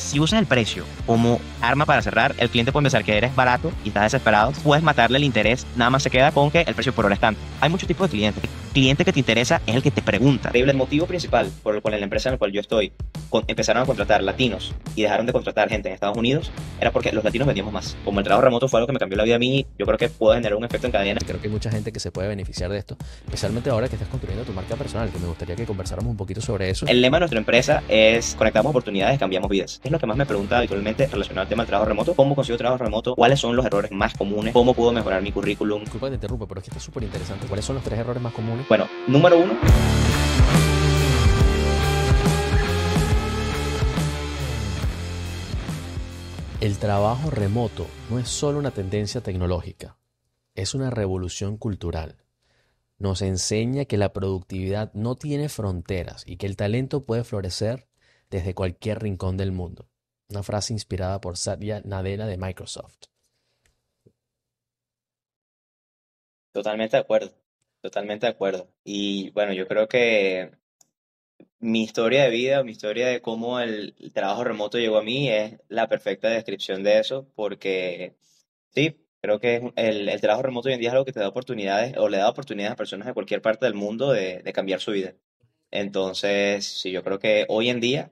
Si usas el precio como arma para cerrar, el cliente puede pensar que eres barato y estás desesperado. Puedes matarle el interés, nada más se queda con que el precio por hora es tanto. Hay muchos tipos de clientes. El cliente que te interesa es el que te pregunta. El motivo principal por el cual en la empresa en la cual yo estoy empezaron a contratar latinos y dejaron de contratar gente en Estados Unidos era porque los latinos vendíamos más. Como el trabajo remoto fue algo que me cambió la vida a mí, yo creo que puede generar un efecto en cadena. Creo que hay mucha gente que se puede beneficiar de esto, especialmente ahora que estás construyendo tu marca personal, que me gustaría que conversáramos un poquito sobre eso. El lema de nuestra empresa es conectamos oportunidades, cambiamos vidas. Es lo que más me pregunta habitualmente relacionado al tema del trabajo remoto. ¿Cómo consigo trabajo remoto? ¿Cuáles son los errores más comunes? ¿Cómo puedo mejorar mi currículum? Disculpa que te interrumpa, pero es que está súper interesante. ¿Cuáles son los 3 errores más comunes? Bueno, número uno. El trabajo remoto no es solo una tendencia tecnológica, es una revolución cultural. Nos enseña que la productividad no tiene fronteras y que el talento puede florecer desde cualquier rincón del mundo. Una frase inspirada por Satya Nadella de Microsoft. Totalmente de acuerdo, totalmente de acuerdo. Y bueno, yo creo que mi historia de vida, mi historia de cómo el trabajo remoto llegó a mí es la perfecta descripción de eso, porque sí, creo que el trabajo remoto hoy en día es algo que te da oportunidades o le da oportunidades a personas de cualquier parte del mundo de cambiar su vida. Entonces, sí, yo creo que hoy en día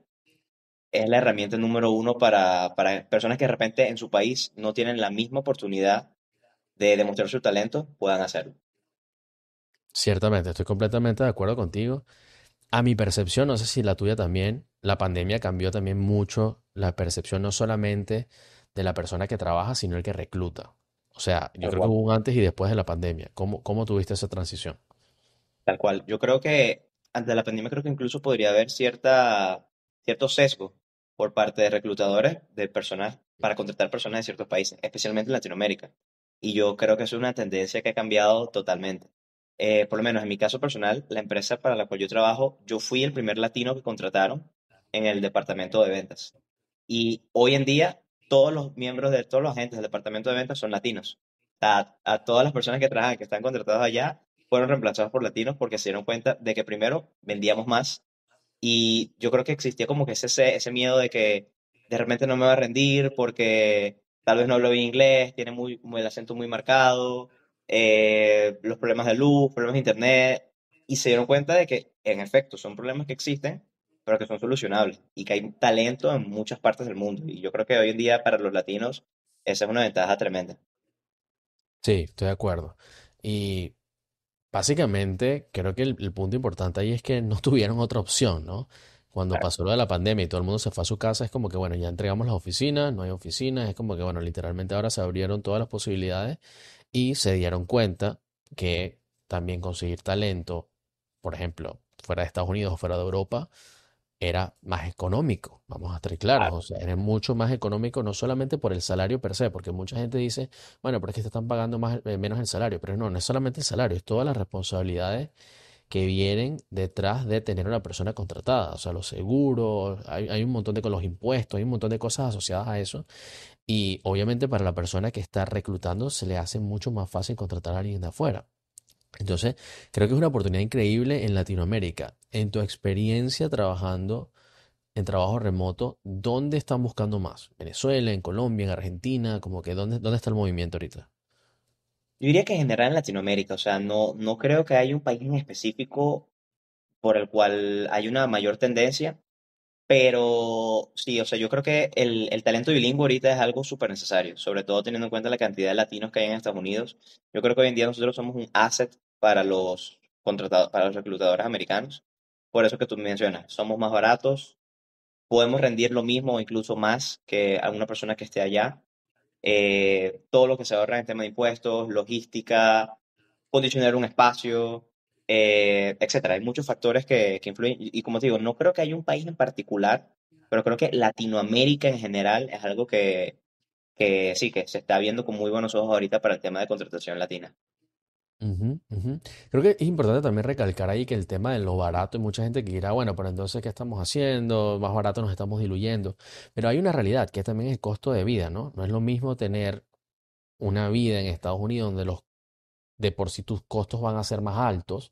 es la herramienta número uno para personas que de repente en su país no tienen la misma oportunidad de demostrar su talento, puedan hacerlo. Ciertamente, estoy completamente de acuerdo contigo. A mi percepción, no sé si la tuya también, la pandemia cambió también mucho la percepción no solamente de la persona que trabaja, sino el que recluta. O sea, yo Tal creo que cual. hubo un antes y después de la pandemia. ¿Cómo tuviste esa transición? Tal cual. Yo creo que ante la pandemia creo que incluso podría haber cierto sesgo por parte de reclutadores de personas para contratar personas de ciertos países, especialmente en Latinoamérica. Y yo creo que eso es una tendencia que ha cambiado totalmente. Por lo menos en mi caso personal, la empresa para la cual yo trabajo, yo fui el primer latino que contrataron en el departamento de ventas. Y hoy en día, todos los agentes del departamento de ventas son latinos. A todas las personas que trabajan, que están contratados allá, fueron reemplazados por latinos porque se dieron cuenta de que primero vendíamos más y yo creo que existía como que ese miedo de que de repente no me va a rendir porque tal vez no hablo bien inglés, tiene el acento muy marcado, los problemas de luz, problemas de internet, y se dieron cuenta de que en efecto son problemas que existen, pero que son solucionables y que hay talento en muchas partes del mundo. Y yo creo que hoy en día para los latinos esa es una ventaja tremenda. Sí, estoy de acuerdo. Y básicamente, creo que el punto importante ahí es que no tuvieron otra opción, ¿no? Cuando Claro. pasó lo de la pandemia y todo el mundo se fue a su casa, es como que, bueno, ya entregamos las oficinas, no hay oficinas, es como que, bueno, literalmente ahora se abrieron todas las posibilidades y se dieron cuenta que también conseguir talento, por ejemplo, fuera de Estados Unidos o fuera de Europa, era más económico, vamos a estar claros, o sea, era mucho más económico no solamente por el salario per se, porque mucha gente dice, bueno, pero es que te están pagando más, menos el salario, pero no es solamente el salario, es todas las responsabilidades que vienen detrás de tener una persona contratada, o sea, los seguros, hay un montón de con los impuestos, hay un montón de cosas asociadas a eso, y obviamente para la persona que está reclutando se le hace mucho más fácil contratar a alguien de afuera. Entonces, creo que es una oportunidad increíble en Latinoamérica. En tu experiencia trabajando en trabajo remoto, ¿dónde están buscando más? ¿Venezuela, en Colombia, en Argentina? Como que ¿dónde está el movimiento ahorita? Yo diría que en general en Latinoamérica, o sea, no creo que haya un país en específico por el cual hay una mayor tendencia, pero sí, o sea, yo creo que el talento bilingüe ahorita es algo súper necesario, sobre todo teniendo en cuenta la cantidad de latinos que hay en Estados Unidos. Yo creo que hoy en día nosotros somos un asset para los contratados, para los reclutadores americanos. Por eso que tú mencionas, somos más baratos, podemos rendir lo mismo o incluso más que alguna persona que esté allá. Todo lo que se ahorra en tema de impuestos, logística, condicionar un espacio, etcétera. Hay muchos factores que influyen y como te digo, no creo que haya un país en particular, pero creo que Latinoamérica en general es algo que sí, que se está viendo con muy buenos ojos ahorita para el tema de contratación latina. Ujú, ujú. Creo que es importante también recalcar ahí que el tema de lo barato, hay mucha gente que dirá, bueno, pero entonces, ¿qué estamos haciendo? Más barato nos estamos diluyendo. Pero hay una realidad que también es el costo de vida, ¿no? No es lo mismo tener una vida en Estados Unidos donde de por sí tus costos van a ser más altos.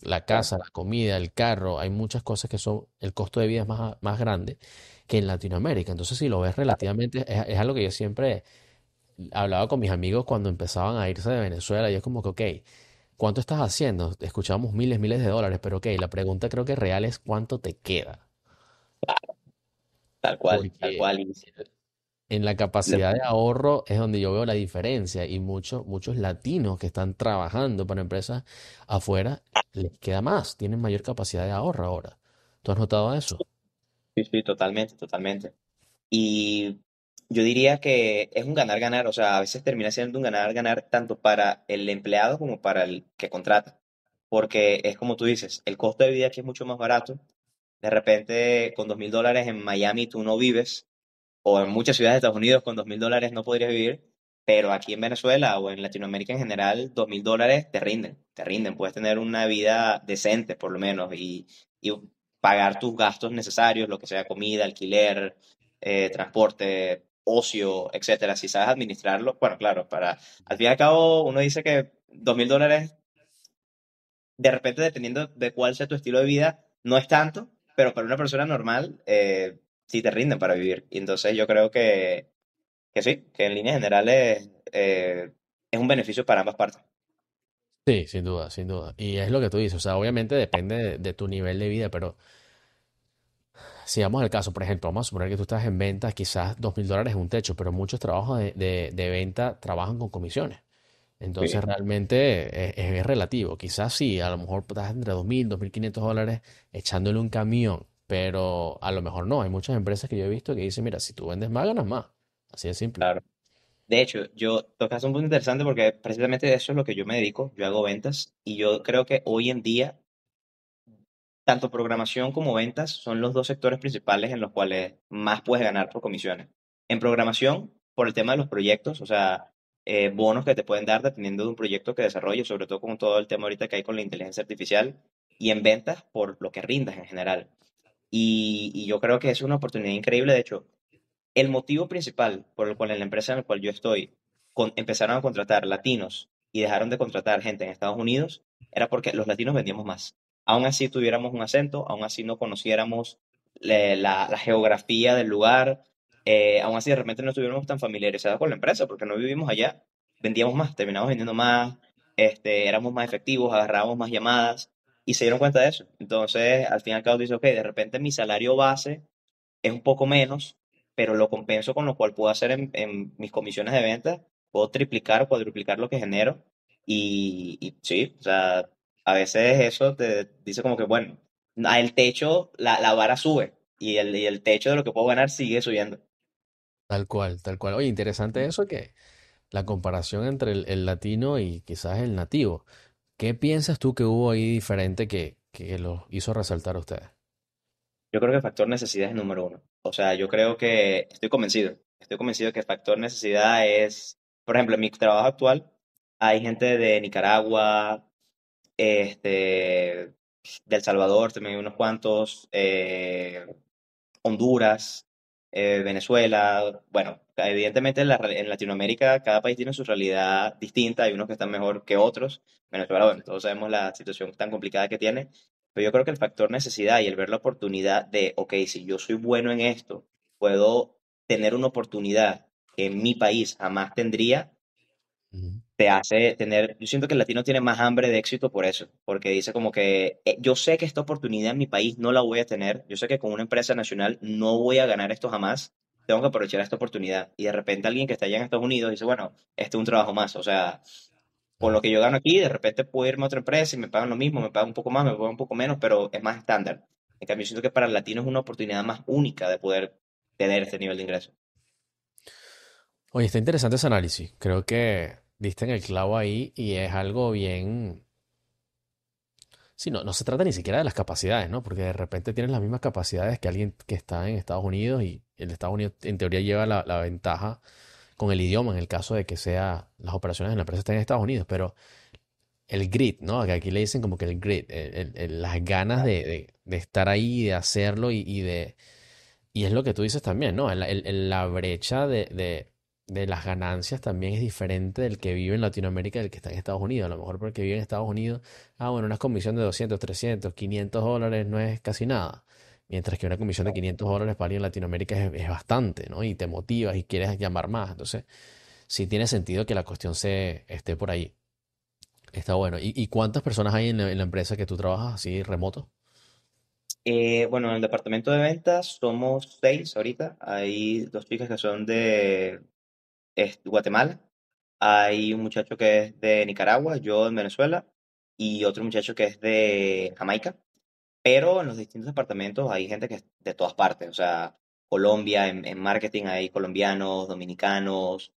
La Claro. casa, la comida, el carro, hay muchas cosas que son, el costo de vida es más grande. que en Latinoamérica. Entonces, si lo ves relativamente, es algo que yo siempre hablaba con mis amigos cuando empezaban a irse de Venezuela y es como que, ok, ¿cuánto estás haciendo? Escuchamos miles, miles de dólares, pero ok, la pregunta creo que real es ¿cuánto te queda? Tal cual, tal Porque cual. en la capacidad de ahorro es donde yo veo la diferencia y muchos latinos que están trabajando para empresas afuera les queda más, tienen mayor capacidad de ahorro ahora. ¿Tú has notado eso? Sí, sí, totalmente, totalmente. Y yo diría que es un ganar-ganar, o sea, a veces termina siendo un ganar-ganar tanto para el empleado como para el que contrata, porque es como tú dices, el costo de vida aquí es mucho más barato. De repente, con $2.000 en Miami tú no vives, o en muchas ciudades de Estados Unidos con $2.000 no podrías vivir, pero aquí en Venezuela o en Latinoamérica en general, $2.000 te rinden, puedes tener una vida decente por lo menos y pagar tus gastos necesarios, lo que sea comida, alquiler, transporte, ocio, etcétera. Si sabes administrarlo, bueno, claro, al fin y al cabo uno dice que $2.000 de repente, dependiendo de cuál sea tu estilo de vida, no es tanto, pero para una persona normal, sí te rinden para vivir. Y entonces yo creo que sí, que en líneas generales es un beneficio para ambas partes. Sí, sin duda, sin duda. Y es lo que tú dices, o sea, obviamente depende de tu nivel de vida, pero si vamos al caso, por ejemplo, vamos a suponer que tú estás en ventas, quizás $2.000 es un techo, pero muchos trabajos de venta trabajan con comisiones. Entonces Sí, realmente es relativo. Quizás sí, a lo mejor estás entre 2.000, $2.500 echándole un camión, pero a lo mejor no. Hay muchas empresas que yo he visto que dicen, mira, si tú vendes más, ganas más. Así de simple. claro. De hecho, yo tocas un punto interesante porque precisamente de eso es lo que yo me dedico. Yo hago ventas y yo creo que hoy en día tanto programación como ventas son los dos sectores principales en los cuales más puedes ganar por comisiones. En programación, por el tema de los proyectos, o sea, bonos que te pueden dar dependiendo de un proyecto que desarrolles, sobre todo con todo el tema ahorita que hay con la inteligencia artificial, y en ventas por lo que rindas en general. Y yo creo que es una oportunidad increíble. De hecho, el motivo principal por el cual en la empresa en la cual yo estoy empezaron a contratar latinos y dejaron de contratar gente en Estados Unidos era porque los latinos vendíamos más. Aún así tuviéramos un acento, aún así no conociéramos la geografía del lugar, aún así de repente no estuviéramos tan familiarizados con la empresa porque no vivimos allá, vendíamos más, terminamos vendiendo más, éramos más efectivos, agarrábamos más llamadas y se dieron cuenta de eso. Entonces, al fin y al cabo, dice, ok, de repente mi salario base es un poco menos, pero lo compenso con lo cual puedo hacer en mis comisiones de venta, puedo triplicar o cuadruplicar lo que genero y sí, o sea, a veces eso te dice como que, bueno, el techo, la vara sube y el techo de lo que puedo ganar sigue subiendo. Tal cual, tal cual. Oye, interesante eso que la comparación entre el latino y quizás el nativo. ¿Qué piensas tú que hubo ahí diferente que los hizo resaltar a ustedes? Yo creo que el factor necesidad es el número uno. O sea, yo creo que estoy convencido que el factor necesidad es, por ejemplo, en mi trabajo actual hay gente de Nicaragua, este, de El Salvador, también hay unos cuantos, Honduras, Venezuela. Bueno, evidentemente en Latinoamérica cada país tiene su realidad distinta, hay unos que están mejor que otros. Venezuela, bueno, todos sabemos la situación tan complicada que tiene, pero yo creo que el factor necesidad y el ver la oportunidad de, ok, si yo soy bueno en esto, puedo tener una oportunidad que en mi país jamás tendría, Ujú. te hace tener, yo siento que el latino tiene más hambre de éxito por eso, porque dice como que yo sé que esta oportunidad en mi país no la voy a tener, yo sé que con una empresa nacional no voy a ganar esto jamás, tengo que aprovechar esta oportunidad. Y de repente alguien que está allá en Estados Unidos dice, bueno, este es un trabajo más, o sea, con lo que yo gano aquí, de repente puedo irme a otra empresa y me pagan lo mismo, me pagan un poco más, me pagan un poco menos, pero es más estándar. En cambio, siento que para el latino es una oportunidad más única de poder tener este nivel de ingreso. Oye, está interesante ese análisis. Creo que diste en el clavo ahí y es algo bien. Sí, no se trata ni siquiera de las capacidades, ¿no? Porque de repente tienes las mismas capacidades que alguien que está en Estados Unidos y el de Estados Unidos en teoría lleva la ventaja con el idioma en el caso de que sea las operaciones en la empresa estén en Estados Unidos, pero el grit, ¿no? Que aquí le dicen como que el grit, las ganas de estar ahí, de hacerlo y es lo que tú dices también, ¿no? La brecha de las ganancias también es diferente del que vive en Latinoamérica y del que está en Estados Unidos. A lo mejor porque vive en Estados Unidos, bueno, una comisión de 200, 300, $500 no es casi nada. mientras que una comisión de $500 para alguien en Latinoamérica es bastante, ¿no? Y te motivas y quieres llamar más. Entonces, sí tiene sentido que la cuestión se esté por ahí. Está bueno. ¿Y cuántas personas hay en la empresa que tú trabajas así remoto? Bueno, en el departamento de ventas somos 6 ahorita. Hay dos chicas que son de Guatemala. Hay un muchacho que es de Nicaragua, yo en Venezuela, y otro muchacho que es de Jamaica. Pero en los distintos departamentos hay gente que es de todas partes. O sea, Colombia, en marketing hay colombianos, dominicanos.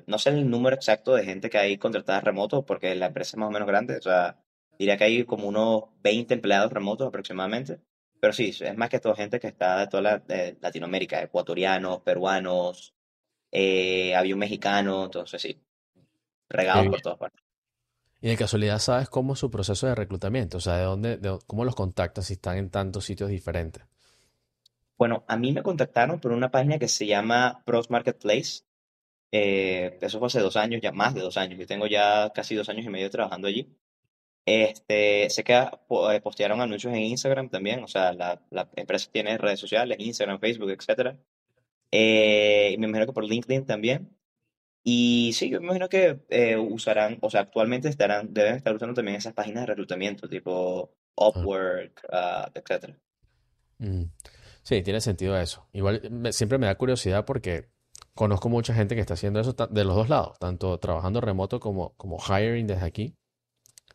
No sé el número exacto de gente que hay contratada remoto porque la empresa es más o menos grande. O sea, diría que hay como unos 20 empleados remotos aproximadamente. Pero sí, es más que todo gente que está de toda de Latinoamérica, ecuatorianos, peruanos, había un mexicano, entonces sí, Qué regados bien. por todas partes. Y de casualidad, ¿sabes cómo es su proceso de reclutamiento? O sea, cómo los contactas si están en tantos sitios diferentes? Bueno, a mí me contactaron por una página que se llama Pros Marketplace. Eso fue hace 2 años, ya más de 2 años. Yo tengo ya casi 2 años y medio trabajando allí. Sé que postearon anuncios en Instagram también, o sea, la empresa tiene redes sociales, Instagram, Facebook, etcétera. Y me imagino que por LinkedIn también. Y sí, yo me imagino que usarán, o sea, actualmente deben estar usando también esas páginas de reclutamiento, tipo Ah, Upwork, etcétera. mm. Sí, tiene sentido eso. Igual siempre me da curiosidad porque conozco mucha gente que está haciendo eso de los dos lados, tanto trabajando remoto como hiring desde aquí.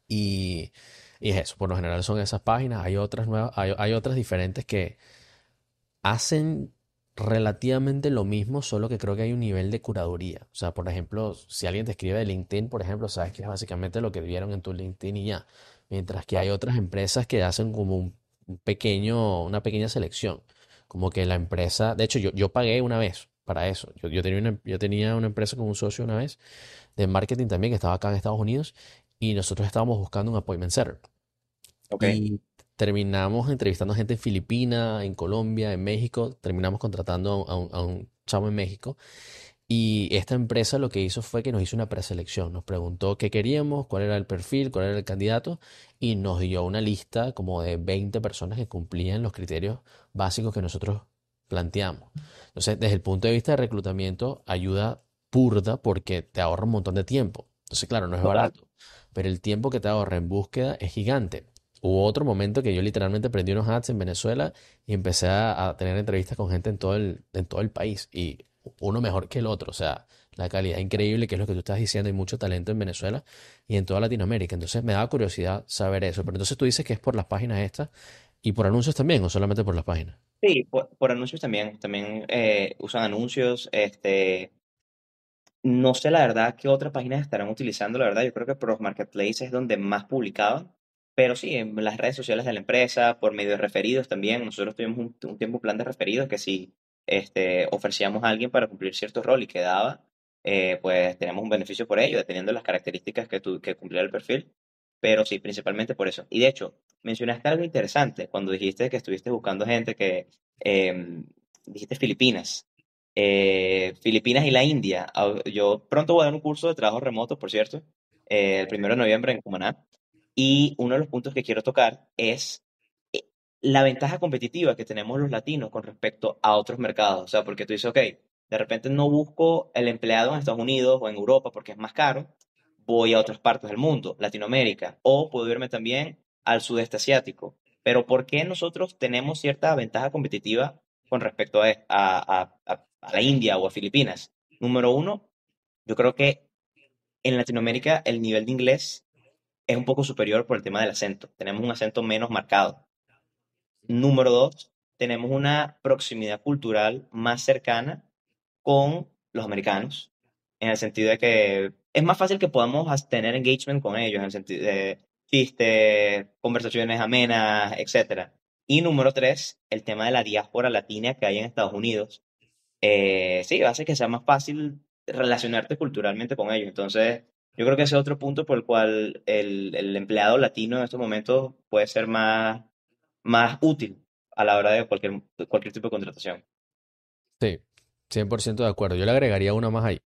Y, y es eso, por lo general son esas páginas. Hay otras nuevas, hay otras diferentes que hacen relativamente lo mismo, solo que creo que hay un nivel de curaduría. O sea, por ejemplo, si alguien te escribe de LinkedIn, por ejemplo, sabes que es básicamente lo que vieron en tu LinkedIn y ya. Mientras que hay otras empresas que hacen como una pequeña selección. Como que la empresa, de hecho, yo pagué una vez para eso. Yo tenía una empresa con un socio una vez de marketing también que estaba acá en Estados Unidos y nosotros estábamos buscando un appointment setter. Ok, Y terminamos entrevistando gente en Filipinas, en Colombia, en México. Terminamos contratando a un chavo en México. Y esta empresa lo que hizo fue que nos hizo una preselección. Nos preguntó qué queríamos, cuál era el perfil, cuál era el candidato. Y nos dio una lista como de 20 personas que cumplían los criterios básicos que nosotros planteamos. Entonces, desde el punto de vista de reclutamiento, ayuda burda porque te ahorra un montón de tiempo. Entonces, claro, no es total. barato, pero el tiempo que te ahorra en búsqueda es gigante. Hubo otro momento que yo literalmente prendí unos ads en Venezuela y empecé a tener entrevistas con gente en todo el país y uno mejor que el otro. O sea, la calidad increíble, que es lo que tú estás diciendo, hay mucho talento en Venezuela y en toda Latinoamérica. Entonces me daba curiosidad saber eso. Pero entonces tú dices que es por las páginas estas y por anuncios también o solamente por las páginas. Sí, por anuncios también usan anuncios. No sé la verdad qué otras páginas estarán utilizando, la verdad. Yo creo que Pros Marketplace es donde más publicaban, pero sí, en las redes sociales de la empresa, por medio de referidos también. Nosotros tuvimos un tiempo un plan de referidos que si ofrecíamos a alguien para cumplir cierto rol y quedaba, pues teníamos un beneficio por ello, dependiendo de las características que cumpliera el perfil. Pero sí, principalmente por eso. Y de hecho, mencionaste algo interesante cuando dijiste que estuviste buscando gente dijiste Filipinas. Filipinas y la India. Yo pronto voy a dar un curso de trabajo remoto, por cierto, el 1 de noviembre en Cumaná. Y uno de los puntos que quiero tocar es eh, la ventaja competitiva que tenemos los latinos con respecto a otros mercados. O sea, porque tú dices, ok, de repente no busco el empleado en Estados Unidos o en Europa porque es más caro, voy a otras partes del mundo, Latinoamérica, o puedo irme también al sudeste asiático. Pero ¿por qué nosotros tenemos cierta ventaja competitiva con respecto a la India o a Filipinas? Número uno, yo creo que en Latinoamérica el nivel de inglés es un poco superior por el tema del acento. Tenemos un acento menos marcado. Número dos, tenemos una proximidad cultural más cercana con los americanos, en el sentido de que es más fácil que podamos tener engagement con ellos, en el sentido de chistes, conversaciones amenas, etcétera. Y número tres, el tema de la diáspora latina que hay en Estados Unidos. Sí, hace que sea más fácil relacionarte culturalmente con ellos. Entonces, yo creo que ese es otro punto por el cual el empleado latino en estos momentos puede ser más útil a la hora de cualquier tipo de contratación. Sí, 100% de acuerdo. Yo le agregaría una más ahí,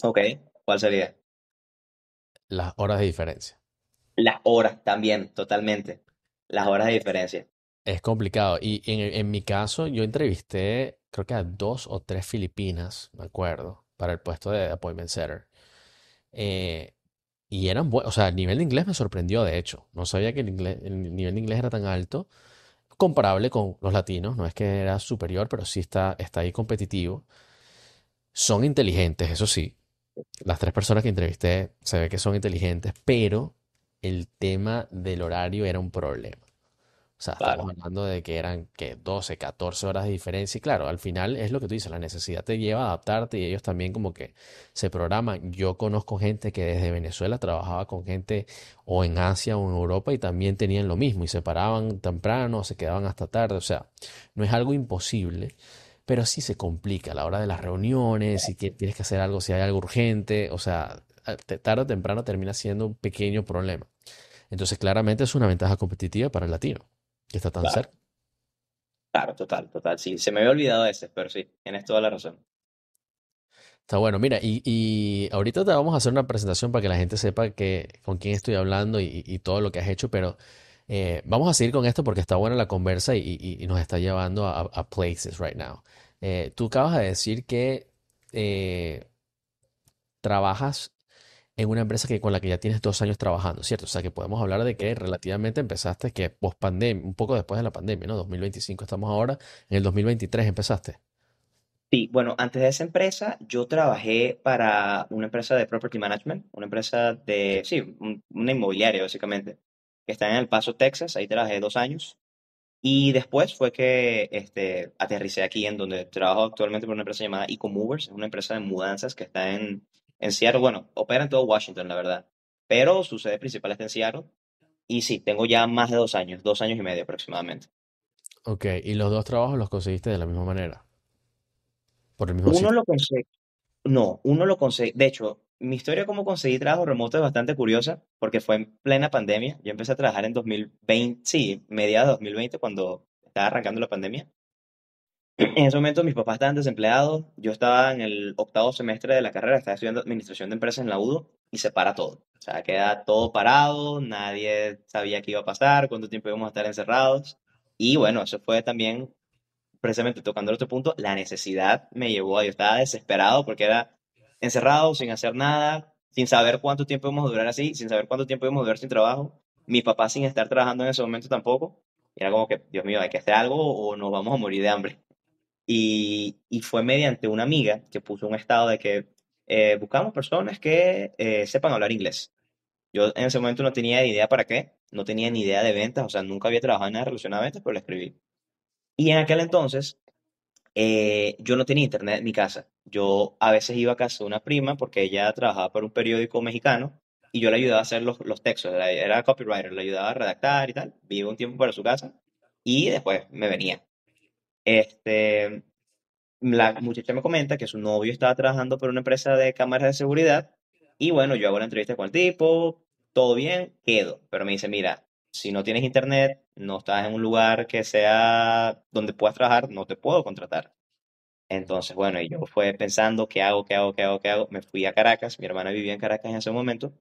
Ok, ¿cuál sería? las horas de diferencia. Las horas también, totalmente. las horas de diferencia. Es complicado. Y en mi caso, yo entrevisté, creo que a dos o tres filipinas, me acuerdo, para el puesto de appointment setter. Eh, y eran buenos, o sea, el nivel de inglés me sorprendió, de hecho. No sabía que el nivel de inglés era tan alto, comparable con los latinos. No es que era superior, pero sí está ahí competitivo. Son inteligentes, eso sí. Las tres personas que entrevisté se ve que son inteligentes, pero el tema del horario era un problema. O sea, estamos Claro, hablando de que eran que 12, 14 horas de diferencia y claro, al final es lo que tú dices, la necesidad te lleva a adaptarte y ellos también como que se programan. Yo conozco gente que desde Venezuela trabajaba con gente o en Asia o en Europa y también tenían lo mismo y se paraban temprano, se quedaban hasta tarde, o sea, no es algo imposible, pero sí se complica a la hora de las reuniones, si tienes que hacer algo, si hay algo urgente, o sea, tarde o temprano termina siendo un pequeño problema. Entonces, claramente es una ventaja competitiva para el latino, que está tan claro, cerca. claro, total, total. Sí, se me había olvidado ese, pero sí, tienes toda la razón. Está bueno, mira, y ahorita te vamos a hacer una presentación para que la gente sepa con quién estoy hablando y todo lo que has hecho, pero vamos a seguir con esto porque está buena la conversa y nos está llevando a places right now. Tú acabas de decir que eh, trabajas en una empresa con la que ya tienes 2 años trabajando, ¿cierto? O sea que podemos hablar de que relativamente empezaste que post pandemia, un poco después de la pandemia, ¿no? 2025 estamos ahora, en el 2023 empezaste. Sí, bueno, antes de esa empresa, yo trabajé para una empresa de property management, una empresa de, sí, una inmobiliaria básicamente, que está en El Paso, Texas. Ahí trabajé 2 años. Y después fue que aterricé aquí en donde trabajo actualmente por una empresa llamada Ecomovers, es una empresa de mudanzas que está en Seattle. Bueno, opera en todo Washington, la verdad, pero su sede principal está en Seattle. Y sí, tengo ya más de 2 años, 2 años y medio aproximadamente. Ok, y los dos trabajos los conseguiste de la misma manera, por el mismo Uno sitio. lo conseguí, no, uno lo conseguí, de hecho, mi historia como conseguí trabajo remoto es bastante curiosa porque fue en plena pandemia. Yo empecé a trabajar en 2020, sí, mediados de 2020 cuando estaba arrancando la pandemia. En ese momento mis papás estaban desempleados, yo estaba en el octavo semestre de la carrera, estaba estudiando administración de empresas en la UDO y se para todo. O sea, queda todo parado, nadie sabía qué iba a pasar, cuánto tiempo íbamos a estar encerrados. Y bueno, eso fue también, precisamente tocando otro punto, la necesidad me llevó a, yo estaba desesperado porque era encerrado, sin hacer nada, sin saber cuánto tiempo íbamos a durar así, sin saber cuánto tiempo íbamos a durar sin trabajo, mis papás sin estar trabajando en ese momento tampoco. Y era como que, Dios mío, hay que hacer algo o nos vamos a morir de hambre. Y fue mediante una amiga que puso un estado de que buscamos personas que sepan hablar inglés. Yo en ese momento no tenía ni idea para qué, no tenía ni idea de ventas, o sea, nunca había trabajado en nada relacionado a ventas, pero lo escribí. Y en aquel entonces yo no tenía internet en mi casa. Yo a veces iba a casa de una prima porque ella trabajaba para un periódico mexicano y yo le ayudaba a hacer los textos, era copywriter, le ayudaba a redactar y tal. Viví un tiempo para su casa y después me venía. Este, la muchacha me comenta que su novio estaba trabajando por una empresa de cámaras de seguridad y bueno, yo hago la entrevista con el tipo, todo bien, quedo, pero me dice, mira, si no tienes internet, no estás en un lugar que sea donde puedas trabajar, no te puedo contratar. Entonces, bueno, y yo fue pensando, ¿qué hago, qué hago, qué hago, qué hago? Me fui a Caracas, mi hermana vivía en Caracas en ese momento,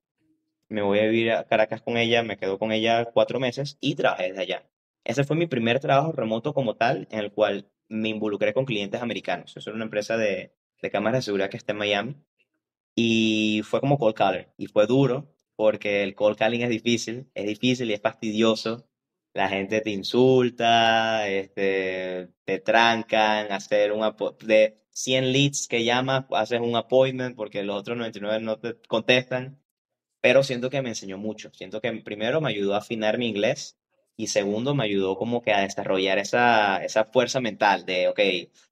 me voy a vivir a Caracas con ella, me quedo con ella 4 meses y trabajé desde allá. Ese fue mi primer trabajo remoto como tal, en el cual me involucré con clientes americanos. Eso era una empresa de cámaras de seguridad que está en Miami y fue como cold caller. Y fue duro porque el cold calling es difícil y es fastidioso. La gente te insulta, te trancan, hacer de 100 leads que llamas, haces un appointment porque los otros 99 no te contestan, pero siento que me enseñó mucho. Siento que primero me ayudó a afinar mi inglés y segundo me ayudó como que a desarrollar esa fuerza mental de, ok,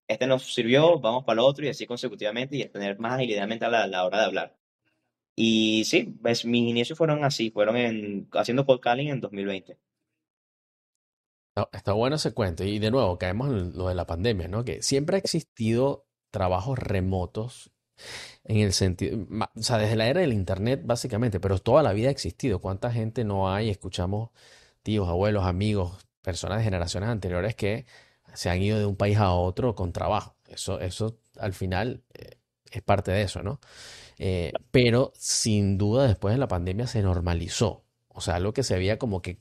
este nos sirvió, vamos para el otro y así consecutivamente y a tener más agilidad mental a la hora de hablar. Y sí, mis inicios fueron así, fueron haciendo cold calling en 2020. Está bueno ese cuento. Y de nuevo, caemos en lo de la pandemia, ¿no? Que siempre ha existido trabajos remotos en el sentido, o sea, desde la era del internet básicamente, pero toda la vida ha existido. ¿Cuánta gente no hay? Escuchamos tíos, abuelos, amigos, personas de generaciones anteriores que se han ido de un país a otro con trabajo. Eso al final es parte de eso, ¿no? Pero sin duda después de la pandemia se normalizó. O sea, algo que se veía como que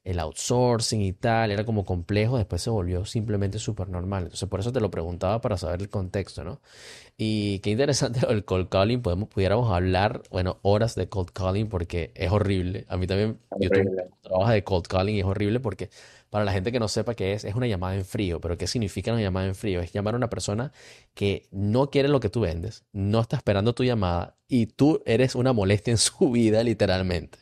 el outsourcing y tal, era como complejo, después se volvió simplemente súper normal. Entonces, por eso te lo preguntaba para saber el contexto, ¿no? Y qué interesante lo del cold calling, pudiéramos hablar, bueno, horas de cold calling porque es horrible. A mí también, yo tuve Horrible. un trabajo de cold calling y es horrible porque para la gente que no sepa qué es una llamada en frío. Pero ¿qué significa una llamada en frío? Es llamar a una persona que no quiere lo que tú vendes, no está esperando tu llamada y tú eres una molestia en su vida, literalmente.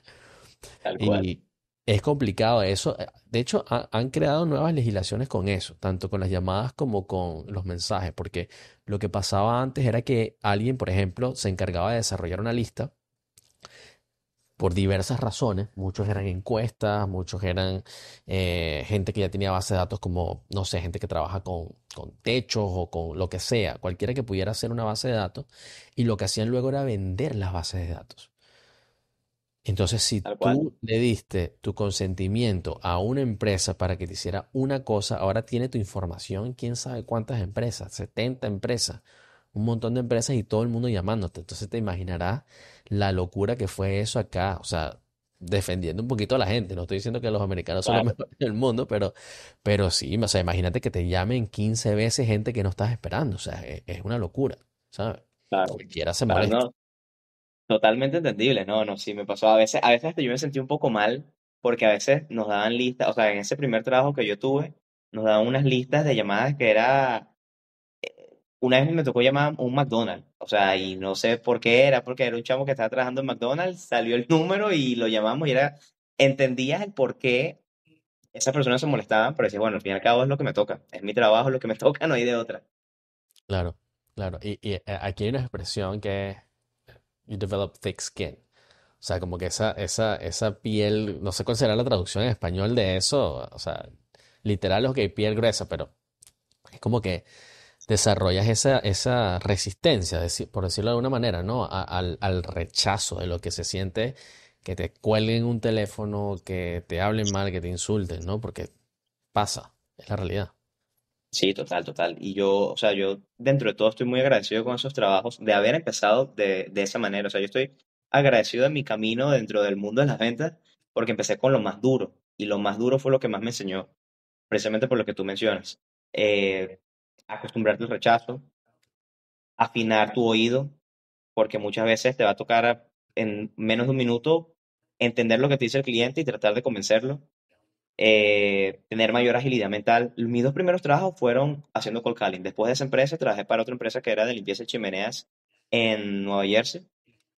Tal cual. Y es complicado eso. De hecho, han creado nuevas legislaciones con eso, tanto con las llamadas como con los mensajes, porque lo que pasaba antes era que alguien, por ejemplo, se encargaba de desarrollar una lista por diversas razones. Muchos eran encuestas, muchos eran gente que ya tenía base de datos como, no sé, gente que trabaja con techos o con lo que sea, cualquiera que pudiera hacer una base de datos. Y lo que hacían luego era vender las bases de datos. Entonces, si Tal cual. tú le diste tu consentimiento a una empresa para que te hiciera una cosa, ahora tiene tu información, en quién sabe cuántas empresas, 70 empresas, un montón de empresas y todo el mundo llamándote. Entonces te imaginarás la locura que fue eso acá, o sea, defendiendo un poquito a la gente. No estoy diciendo que los americanos son los Claro, mejores del mundo, pero sí, o sea, imagínate que te llamen 15 veces gente que no estás esperando, o sea, es una locura, ¿sabes? claro. Cualquiera se Claro, molesta. no. Totalmente entendible, no, no, sí me pasó. A veces hasta yo me sentí un poco mal porque a veces nos daban listas, o sea, en ese primer trabajo que yo tuve, nos daban unas listas de llamadas que era, una vez me tocó llamar a un McDonald's, o sea, y no sé por qué era, porque era un chamo que estaba trabajando en McDonald's, salió el número y lo llamamos y era, entendías el por qué esas personas se molestaban, pero decía, bueno, al fin y al cabo es lo que me toca, es mi trabajo, es lo que me toca, no hay de otra. Claro, claro. Y aquí hay una expresión que es you develop thick skin. O sea, como que esa piel, no sé cuál será la traducción en español de eso. O sea, literal es que hay piel gruesa, pero es como que desarrollas esa resistencia, por decirlo de alguna manera, ¿no? Al rechazo de lo que se siente que te cuelguen un teléfono, que te hablen mal, que te insulten, ¿no? Porque pasa, es la realidad. Sí, total, total. Y yo, o sea, yo dentro de todo estoy muy agradecido con esos trabajos de haber empezado de esa manera. O sea, yo estoy agradecido de mi camino dentro del mundo de las ventas porque empecé con lo más duro y lo más duro fue lo que más me enseñó, precisamente por lo que tú mencionas. Eh, Acostumbrarte al rechazo, afinar tu oído, porque muchas veces te va a tocar en menos de un minuto entender lo que te dice el cliente y tratar de convencerlo, tener mayor agilidad mental. Mis dos primeros trabajos fueron haciendo cold calling. Después de esa empresa trabajé para otra empresa que era de limpieza de chimeneas en Nueva Jersey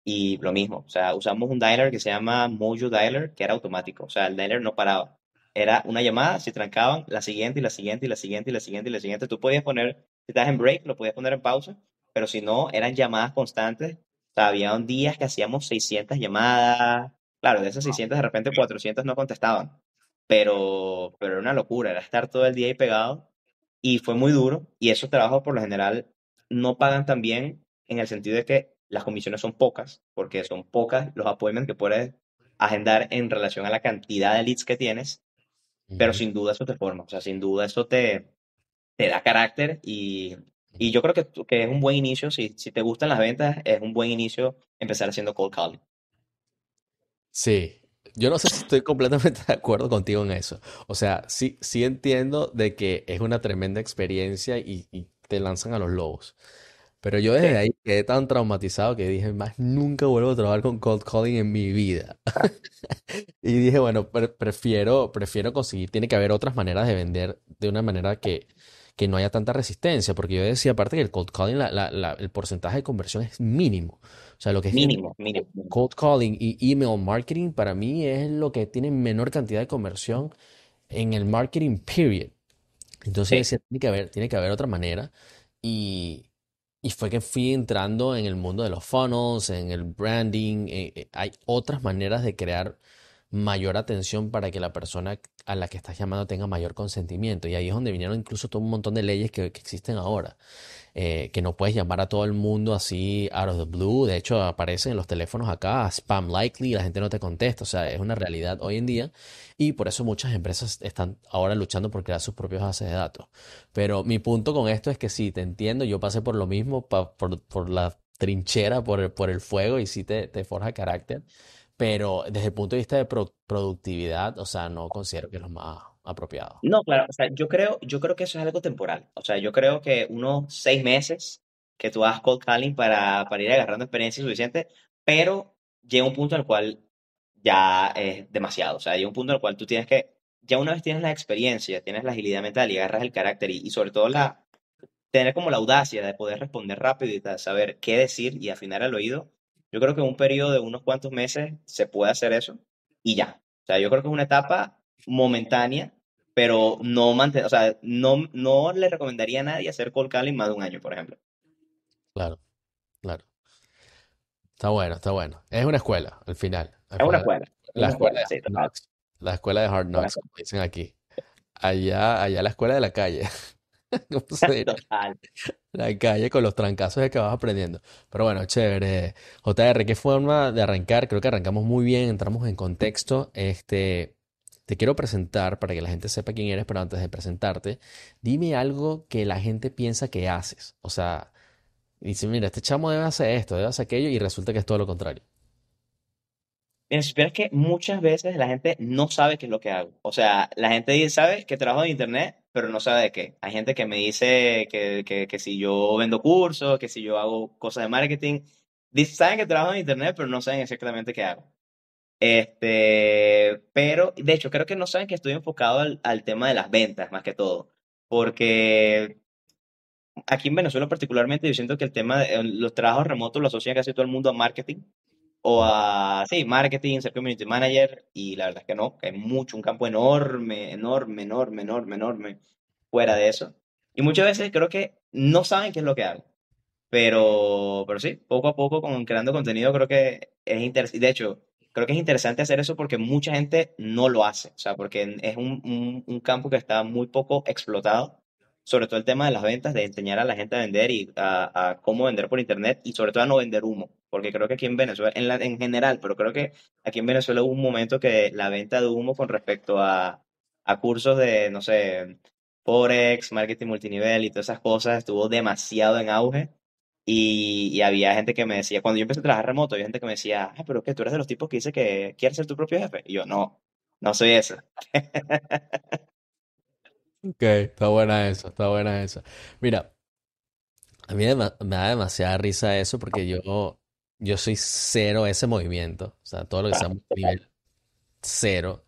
y lo mismo. O sea, usamos un dialer que se llama Mojo Dialer, que era automático. O sea, el dialer no paraba. Era una llamada, se trancaban, la siguiente y la siguiente y la siguiente y la siguiente y la siguiente. Tú podías poner, si estás en break, lo podías poner en pausa, pero si no, eran llamadas constantes. O sea, había días que hacíamos 600 llamadas. Claro, de esas 600 de repente 400 no contestaban, pero era una locura, era estar todo el día ahí pegado y fue muy duro y esos trabajos por lo general no pagan tan bien en el sentido de que las comisiones son pocas, porque son pocas los appointments que puedes agendar en relación a la cantidad de leads que tienes, pero Ujú, sin duda eso te forma, o sea, sin duda eso te da carácter y yo creo que es un buen inicio, si te gustan las ventas, es un buen inicio empezar haciendo cold calling. sí, yo no sé si estoy completamente de acuerdo contigo en eso. O sea, sí, sí entiendo de que es una tremenda experiencia y te lanzan a los lobos. Pero yo desde Sí, ahí quedé tan traumatizado que dije, más nunca vuelvo a trabajar con cold calling en mi vida. Y dije, bueno, prefiero conseguir, tiene que haber otras maneras de vender de una manera que no haya tanta resistencia, porque yo decía, aparte que el cold calling, el porcentaje de conversión es mínimo. O sea, lo que es el mínimo, mínimo, mínimo. cold calling y email marketing para mí es lo que tiene menor cantidad de conversión en el marketing period. Entonces yo Sí, decía, tiene que haber otra manera. Y, y fue que fui entrando en el mundo de los funnels, en el branding. Hay otras maneras de crear mayor atención para que la persona a la que estás llamando tenga mayor consentimiento. Y ahí es donde vinieron incluso todo un montón de leyes que existen ahora, que no puedes llamar a todo el mundo así out of the blue. De hecho, aparecen en los teléfonos acá, spam likely, y la gente no te contesta. O sea, es una realidad hoy en día y por eso muchas empresas están ahora luchando por crear sus propias bases de datos. Pero mi punto con esto es que sí, te entiendo, yo pasé por lo mismo, por la trinchera, por el fuego y sí te forja carácter. pero desde el punto de vista de productividad, o sea, no considero que es lo más apropiado. No, claro, o sea, yo creo que eso es algo temporal. O sea, yo creo que unos 6 meses que tú hagas cold calling para ir agarrando experiencia suficiente, pero llega un punto en el cual ya es demasiado. O sea, llega un punto en el cual tú tienes que, ya una vez tienes la experiencia, tienes la agilidad mental y agarras el carácter y sobre todo tener como la audacia de poder responder rápido y de saber qué decir y afinar el oído. Yo creo que en un periodo de unos cuantos meses se puede hacer eso y ya. O sea, yo creo que es una etapa momentánea, pero no o sea, no le recomendaría a nadie hacer cold calling más de un año, por ejemplo. Claro, claro. Está bueno, está bueno. Es una escuela, al final. Es una escuela, es La una escuela escuela, de sí, Hard total. Knocks. La escuela de Hard Buena Knocks, como escuela. dicen aquí. Allá la escuela de la calle. ¿Cómo se diría? Total. La calle con los trancazos de que vas aprendiendo. Pero bueno, chévere. JR, qué forma de arrancar. Creo que arrancamos muy bien, entramos en contexto. Te quiero presentar para que la gente sepa quién eres, pero antes de presentarte, dime algo que la gente piensa que haces. O sea, dice, mira, este chamo debe hacer esto, debe hacer aquello, y resulta que es todo lo contrario. Mira, si supieras que muchas veces la gente no sabe qué es lo que hago. O sea, la gente sabe que trabajo en internet, pero no sabe de qué. Hay gente que me dice que si yo vendo cursos, que si yo hago cosas de marketing. Saben que trabajo en internet, pero no saben exactamente qué hago. Pero, de hecho, creo que no saben que estoy enfocado al tema de las ventas, más que todo. Porque aquí en Venezuela particularmente, yo siento que el tema de los trabajos remotos lo asocia casi todo el mundo a marketing o a, sí, marketing, ser community manager, y la verdad es que no, que hay mucho, un campo enorme, enorme, enorme, enorme, enorme fuera de eso. Y muchas veces creo que no saben qué es lo que hago, pero sí, poco a poco con creando contenido creo que es interesante. De hecho, creo que es interesante hacer eso porque mucha gente no lo hace, o sea, porque es un campo que está muy poco explotado, sobre todo el tema de las ventas, de enseñar a la gente a vender y a cómo vender por internet y sobre todo a no vender humo, porque creo que aquí en Venezuela, en general, pero creo que aquí en Venezuela hubo un momento que la venta de humo con respecto a cursos de, no sé, Forex, marketing multinivel y todas esas cosas estuvo demasiado en auge y había gente que me decía, cuando yo empecé a trabajar remoto, había gente que me decía, ah, pero que tú eres de los tipos que dice que quieres ser tu propio jefe. Y yo, no, no soy eso. Ok, está buena eso, está buena eso. Mira, a mí me da demasiada risa eso porque yo soy cero ese movimiento. O sea, todo lo que sea nivel cero.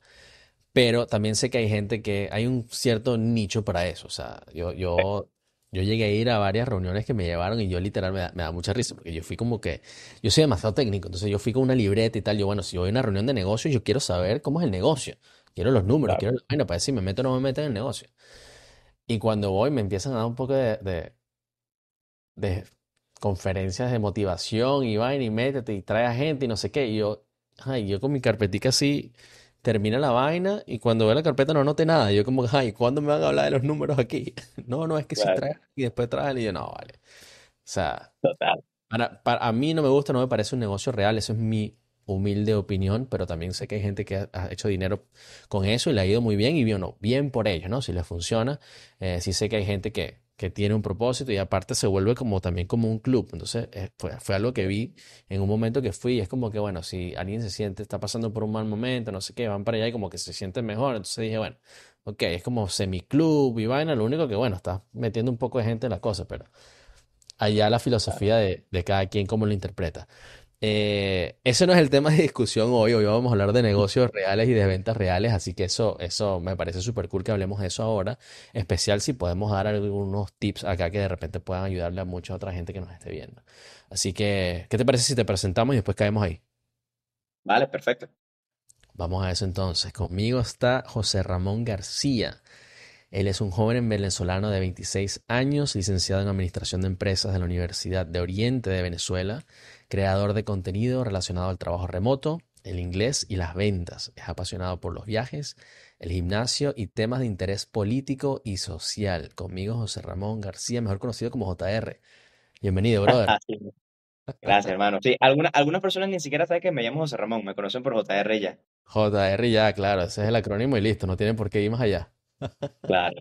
Pero también sé que hay gente que hay un cierto nicho para eso. O sea, yo llegué a ir a varias reuniones que me llevaron y yo literal me da mucha risa porque yo fui como que, yo soy demasiado técnico, entonces yo fui con una libreta y tal. Yo, bueno, si voy a una reunión de negocios, yo quiero saber cómo es el negocio. Quiero los números, Claro, quiero la vaina para decir, me meto o no me meto en el negocio. Y cuando voy me empiezan a dar un poco de conferencias de motivación y vaina y métete y trae a gente y no sé qué. Y yo, ay, yo con mi carpetica así termina la vaina y cuando veo la carpeta no noté nada. Yo como, ay, ¿cuándo me van a hablar de los números aquí? No, no, es que si claro, trae y después trae y yo, no, vale. O sea, total. a mí no me gusta, no me parece un negocio real, eso es mi humilde opinión, pero también sé que hay gente que ha hecho dinero con eso y le ha ido muy bien y bueno, bien por ellos, ¿no? Si les funciona, sí sé que hay gente que tiene un propósito y aparte se vuelve como también como un club. Entonces, fue algo que vi en un momento que fui y es como que, bueno, si alguien se siente, está pasando por un mal momento, no sé qué, van para allá y como que se sienten mejor. Entonces dije, bueno, ok, es como semiclub y vaina, lo único que, bueno, está metiendo un poco de gente en la cosa, pero allá la filosofía de cada quien cómo lo interpreta. Ese no es el tema de discusión hoy. Hoy vamos a hablar de negocios reales y de ventas reales, así que eso me parece súper cool que hablemos de eso ahora, especial si podemos dar algunos tips acá que de repente puedan ayudarle a mucha otra gente que nos esté viendo. Así que, ¿qué te parece si te presentamos y después caemos ahí? Vale, perfecto. Vamos a eso entonces. Conmigo está José Ramón García. Él es un joven venezolano de 26 años, licenciado en Administración de Empresas de la Universidad de Oriente de Venezuela, creador de contenido relacionado al trabajo remoto, el inglés y las ventas. Es apasionado por los viajes, el gimnasio y temas de interés político y social. Conmigo José Ramón García, mejor conocido como JR. Bienvenido, brother. Sí, gracias, hermano. Sí, algunas personas ni siquiera saben que me llamo José Ramón, me conocen por JR ya. JR ya, claro, ese es el acrónimo y listo, no tienen por qué ir más allá. Claro.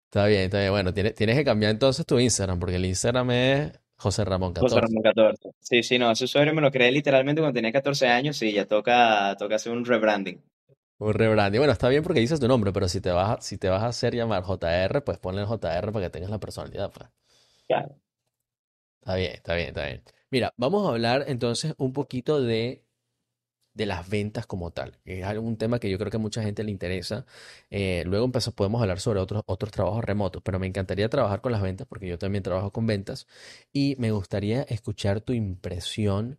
Está bien, está bien. Bueno, tienes que cambiar entonces tu Instagram, porque el Instagram es José Ramón José 14. Ramón 14. Sí, sí, no, ese usuario me lo creé literalmente cuando tenía 14 años, sí, ya toca hacer un rebranding. Un rebranding. Bueno, está bien porque dices tu nombre, pero si te vas a hacer llamar JR, pues ponle JR para que tengas la personalidad, pues. Claro. Está bien, está bien, está bien. Mira, vamos a hablar entonces un poquito de las ventas como tal, que es un tema que yo creo que a mucha gente le interesa. Luego podemos hablar sobre otros trabajos remotos, pero me encantaría trabajar con las ventas porque yo también trabajo con ventas y me gustaría escuchar tu impresión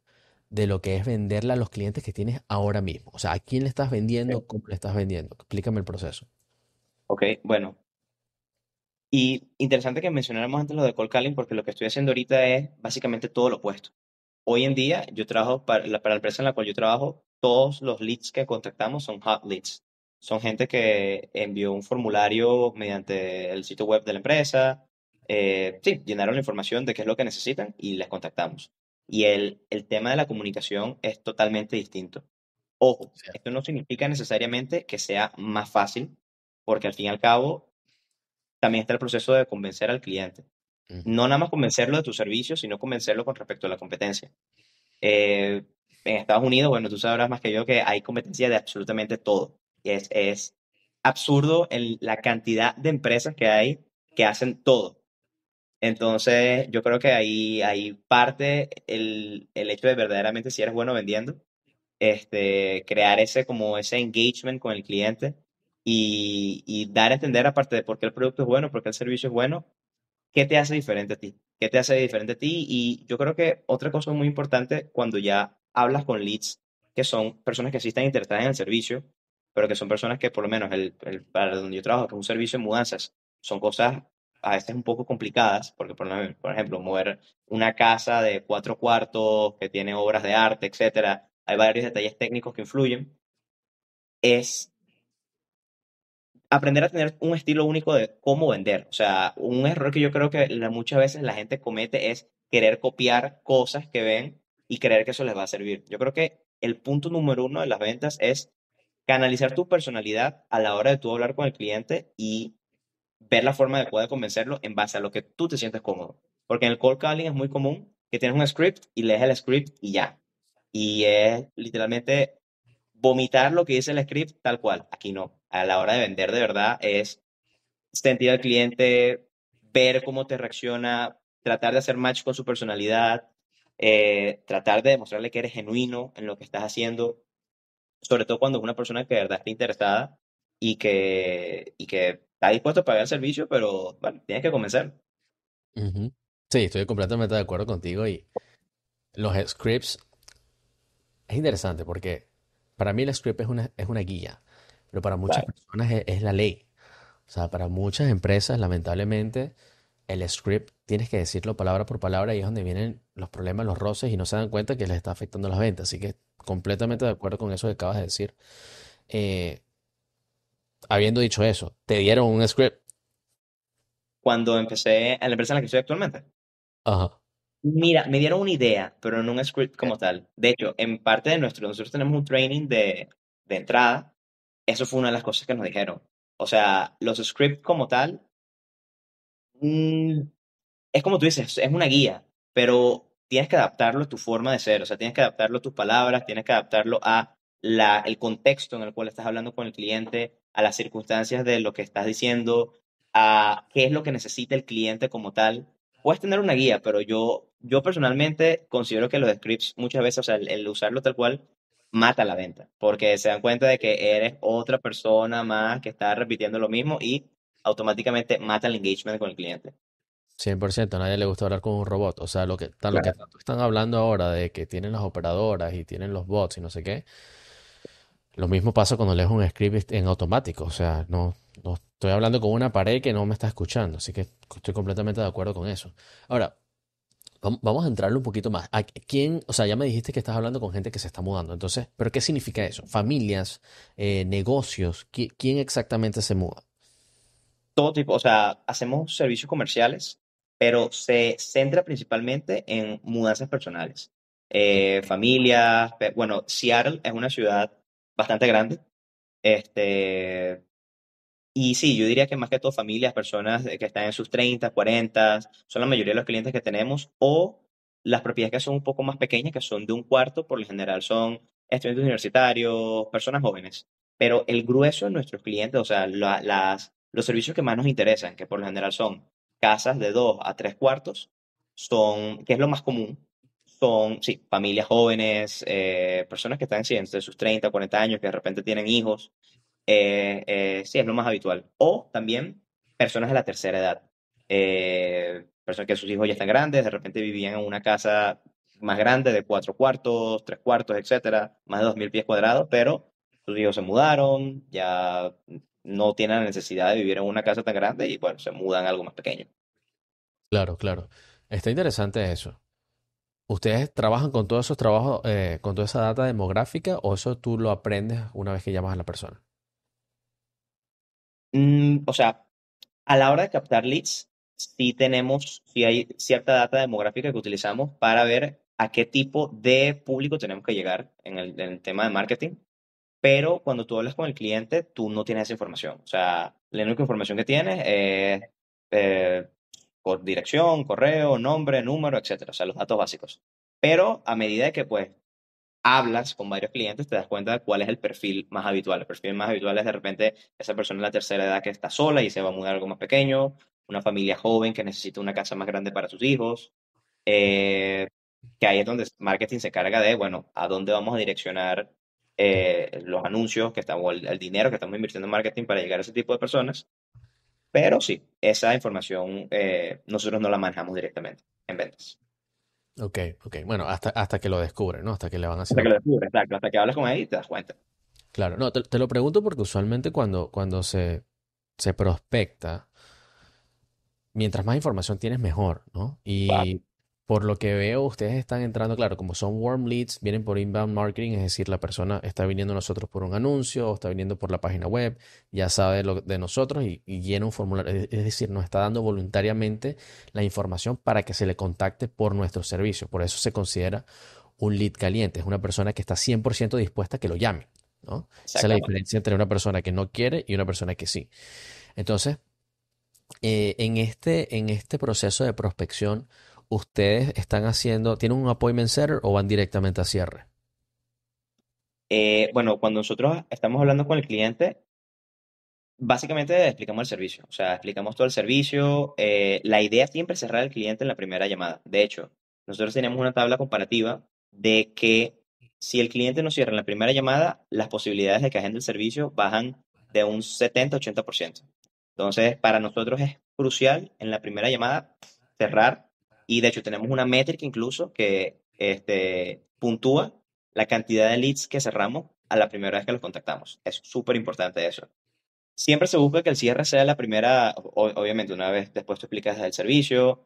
de lo que es venderle a los clientes que tienes ahora mismo. O sea, ¿a quién le estás vendiendo? Ok, ¿Cómo le estás vendiendo? Explícame el proceso. ok, bueno. Y interesante que mencionáramos antes lo de cold calling porque lo que estoy haciendo ahorita es básicamente todo lo opuesto. Hoy en día yo trabajo para la empresa en la cual yo trabajo, todos los leads que contactamos son hot leads. Son gente que envió un formulario mediante el sitio web de la empresa. Sí, llenaron la información de qué es lo que necesitan y les contactamos. Y el tema de la comunicación es totalmente distinto. Ojo, Sí. esto no significa necesariamente que sea más fácil, porque al fin y al cabo también está el proceso de convencer al cliente. Ujú. No nada más convencerlo de tu servicio, sino convencerlo con respecto a la competencia. Eh, en Estados Unidos, bueno, tú sabrás más que yo que hay competencia de absolutamente todo. Es absurdo la cantidad de empresas que hay que hacen todo. Entonces, yo creo que ahí parte el hecho de verdaderamente si eres bueno vendiendo, crear ese engagement con el cliente y dar a entender, aparte de por qué el producto es bueno, por qué el servicio es bueno, qué te hace diferente a ti, qué te hace diferente a ti. Y yo creo que otra cosa muy importante cuando ya hablas con leads, que son personas que sí están interesadas en el servicio, pero que son personas que por lo menos para donde yo trabajo, que es un servicio de mudanzas, son cosas a veces un poco complicadas, porque por ejemplo, mover una casa de 4 cuartos que tiene obras de arte, etcétera, hay varios detalles técnicos que influyen, es aprender a tener un estilo único de cómo vender. O sea, un error que yo creo que muchas veces la gente comete es querer copiar cosas que ven y creer que eso les va a servir. Yo creo que el punto número uno de las ventas es canalizar tu personalidad a la hora de tú hablar con el cliente y ver la forma adecuada de convencerlo en base a lo que tú te sientes cómodo. Porque en el cold calling es muy común que tienes un script y lees el script y ya. Y es literalmente vomitar lo que dice el script tal cual. Aquí no. A la hora de vender de verdad es sentir al cliente, ver cómo te reacciona, tratar de hacer match con su personalidad, tratar de demostrarle que eres genuino en lo que estás haciendo, sobre todo cuando es una persona que de verdad está interesada y que está dispuesto a pagar el servicio, pero bueno, tienes que convencer. Ujú. Sí, estoy completamente de acuerdo contigo y los scripts es interesante porque para mí el script es una guía, pero para muchas Claro. personas es la ley. O sea, para muchas empresas, lamentablemente, el script tienes que decirlo palabra por palabra y es donde vienen los problemas, los roces y no se dan cuenta que les está afectando las ventas. Así que completamente de acuerdo con eso que acabas de decir. Eh, Habiendo dicho eso, te dieron un script. Cuando empecé en la empresa en la que estoy actualmente, Ajá. mira, me dieron una idea, pero no un script como tal. De hecho, en parte de nosotros tenemos un training de entrada. Eso fue una de las cosas que nos dijeron. O sea, los scripts como tal, mm, es como tú dices, es una guía, pero tienes que adaptarlo a tu forma de ser. O sea, tienes que adaptarlo a tus palabras, tienes que adaptarlo a el contexto en el cual estás hablando con el cliente, a las circunstancias de lo que estás diciendo, a qué es lo que necesita el cliente como tal. Puedes tener una guía, pero yo personalmente considero que los scripts muchas veces, o sea, el usarlo tal cual, mata la venta, porque se dan cuenta de que eres otra persona más que está repitiendo lo mismo y automáticamente mata el engagement con el cliente. 100%, a nadie le gusta hablar con un robot. O sea, lo que Claro. tanto están hablando ahora de que tienen las operadoras y tienen los bots y no sé qué, lo mismo pasa cuando lees un script en automático. O sea, no estoy hablando con una pared que no me está escuchando. Así que estoy completamente de acuerdo con eso. Ahora, vamos a entrarle un poquito más. ¿A quién? O sea, ya me dijiste que estás hablando con gente que se está mudando. Entonces, ¿pero qué significa eso? Familias, negocios. ¿Quién exactamente se muda? Todo tipo, o sea, hacemos servicios comerciales, pero se centra principalmente en mudanzas personales. Familias, bueno, Seattle es una ciudad bastante grande, este, y sí, yo diría que más que todo familias, personas que están en sus 30, 40, son la mayoría de los clientes que tenemos, o las propiedades que son un poco más pequeñas, que son de un cuarto, por lo general son estudiantes universitarios, personas jóvenes. Pero el grueso de nuestros clientes, o sea, los servicios que más nos interesan, que por lo general son casas de 2 a 3 cuartos, son, que es lo más común, son, sí, familias jóvenes, personas que están, sí, entre sus 30 40 años, que de repente tienen hijos. Sí, es lo más habitual. O también personas de la tercera edad. Personas que sus hijos ya están grandes, de repente vivían en una casa más grande de 4 cuartos, 3 cuartos, etcétera, más de 2000 pies cuadrados, pero sus hijos se mudaron, ya no tienen la necesidad de vivir en una casa tan grande y bueno, se mudan a algo más pequeño. Claro, claro. Está interesante eso. ¿Ustedes trabajan con todos esos trabajos, con toda esa data demográfica o eso tú lo aprendes una vez que llamas a la persona? O sea, a la hora de captar leads, sí hay cierta data demográfica que utilizamos para ver a qué tipo de público tenemos que llegar en el tema de marketing, pero cuando tú hablas con el cliente, tú no tienes esa información. O sea, la única información que tienes es eh, por dirección, correo, nombre, número, etcétera, o sea, los datos básicos. Pero a medida que pues hablas con varios clientes, te das cuenta de cuál es el perfil más habitual. El perfil más habitual es de repente esa persona en la tercera edad que está sola y se va a mudar a algo más pequeño, una familia joven que necesita una casa más grande para sus hijos, eh, que ahí es donde marketing se carga de, bueno, a dónde vamos a direccionar los anuncios que estamos, o el dinero que estamos invirtiendo en marketing para llegar a ese tipo de personas. Pero sí, esa información nosotros no la manejamos directamente en ventas. Ok, ok. Bueno, hasta que lo descubren, ¿no? Hasta que le van Hasta que haciendo. lo descubres, exacto, hasta que hablas con él y te das cuenta. Claro, no, te lo pregunto porque usualmente cuando se prospecta, mientras más información tienes, mejor, ¿no? Claro. Y por lo que veo, ustedes están entrando, claro, como son warm leads, vienen por inbound marketing, es decir, la persona está viniendo a nosotros por un anuncio o está viniendo por la página web, ya sabe lo de nosotros y llena un formulario, es decir, nos está dando voluntariamente la información para que se le contacte por nuestro servicio. Por eso se considera un lead caliente, es una persona que está 100% dispuesta a que lo llame, ¿no? Esa es la Exactamente. diferencia entre una persona que no quiere y una persona que sí. Entonces, en este proceso de prospección, ¿ustedes están haciendo, tienen un appointment setter o van directamente a cierre? Bueno, cuando nosotros estamos hablando con el cliente, básicamente le explicamos el servicio, o sea, explicamos todo el servicio. La idea siempre es cerrar al cliente en la primera llamada. De hecho, nosotros tenemos una tabla comparativa de que si el cliente no cierra en la primera llamada, las posibilidades de que agende el servicio bajan de un 70-80%. Entonces, para nosotros es crucial en la primera llamada cerrar y de hecho tenemos una métrica incluso que puntúa la cantidad de leads que cerramos a la primera vez que los contactamos. Es súper importante eso. Siempre se busca que el cierre sea la primera, obviamente, una vez después tú explicas el servicio,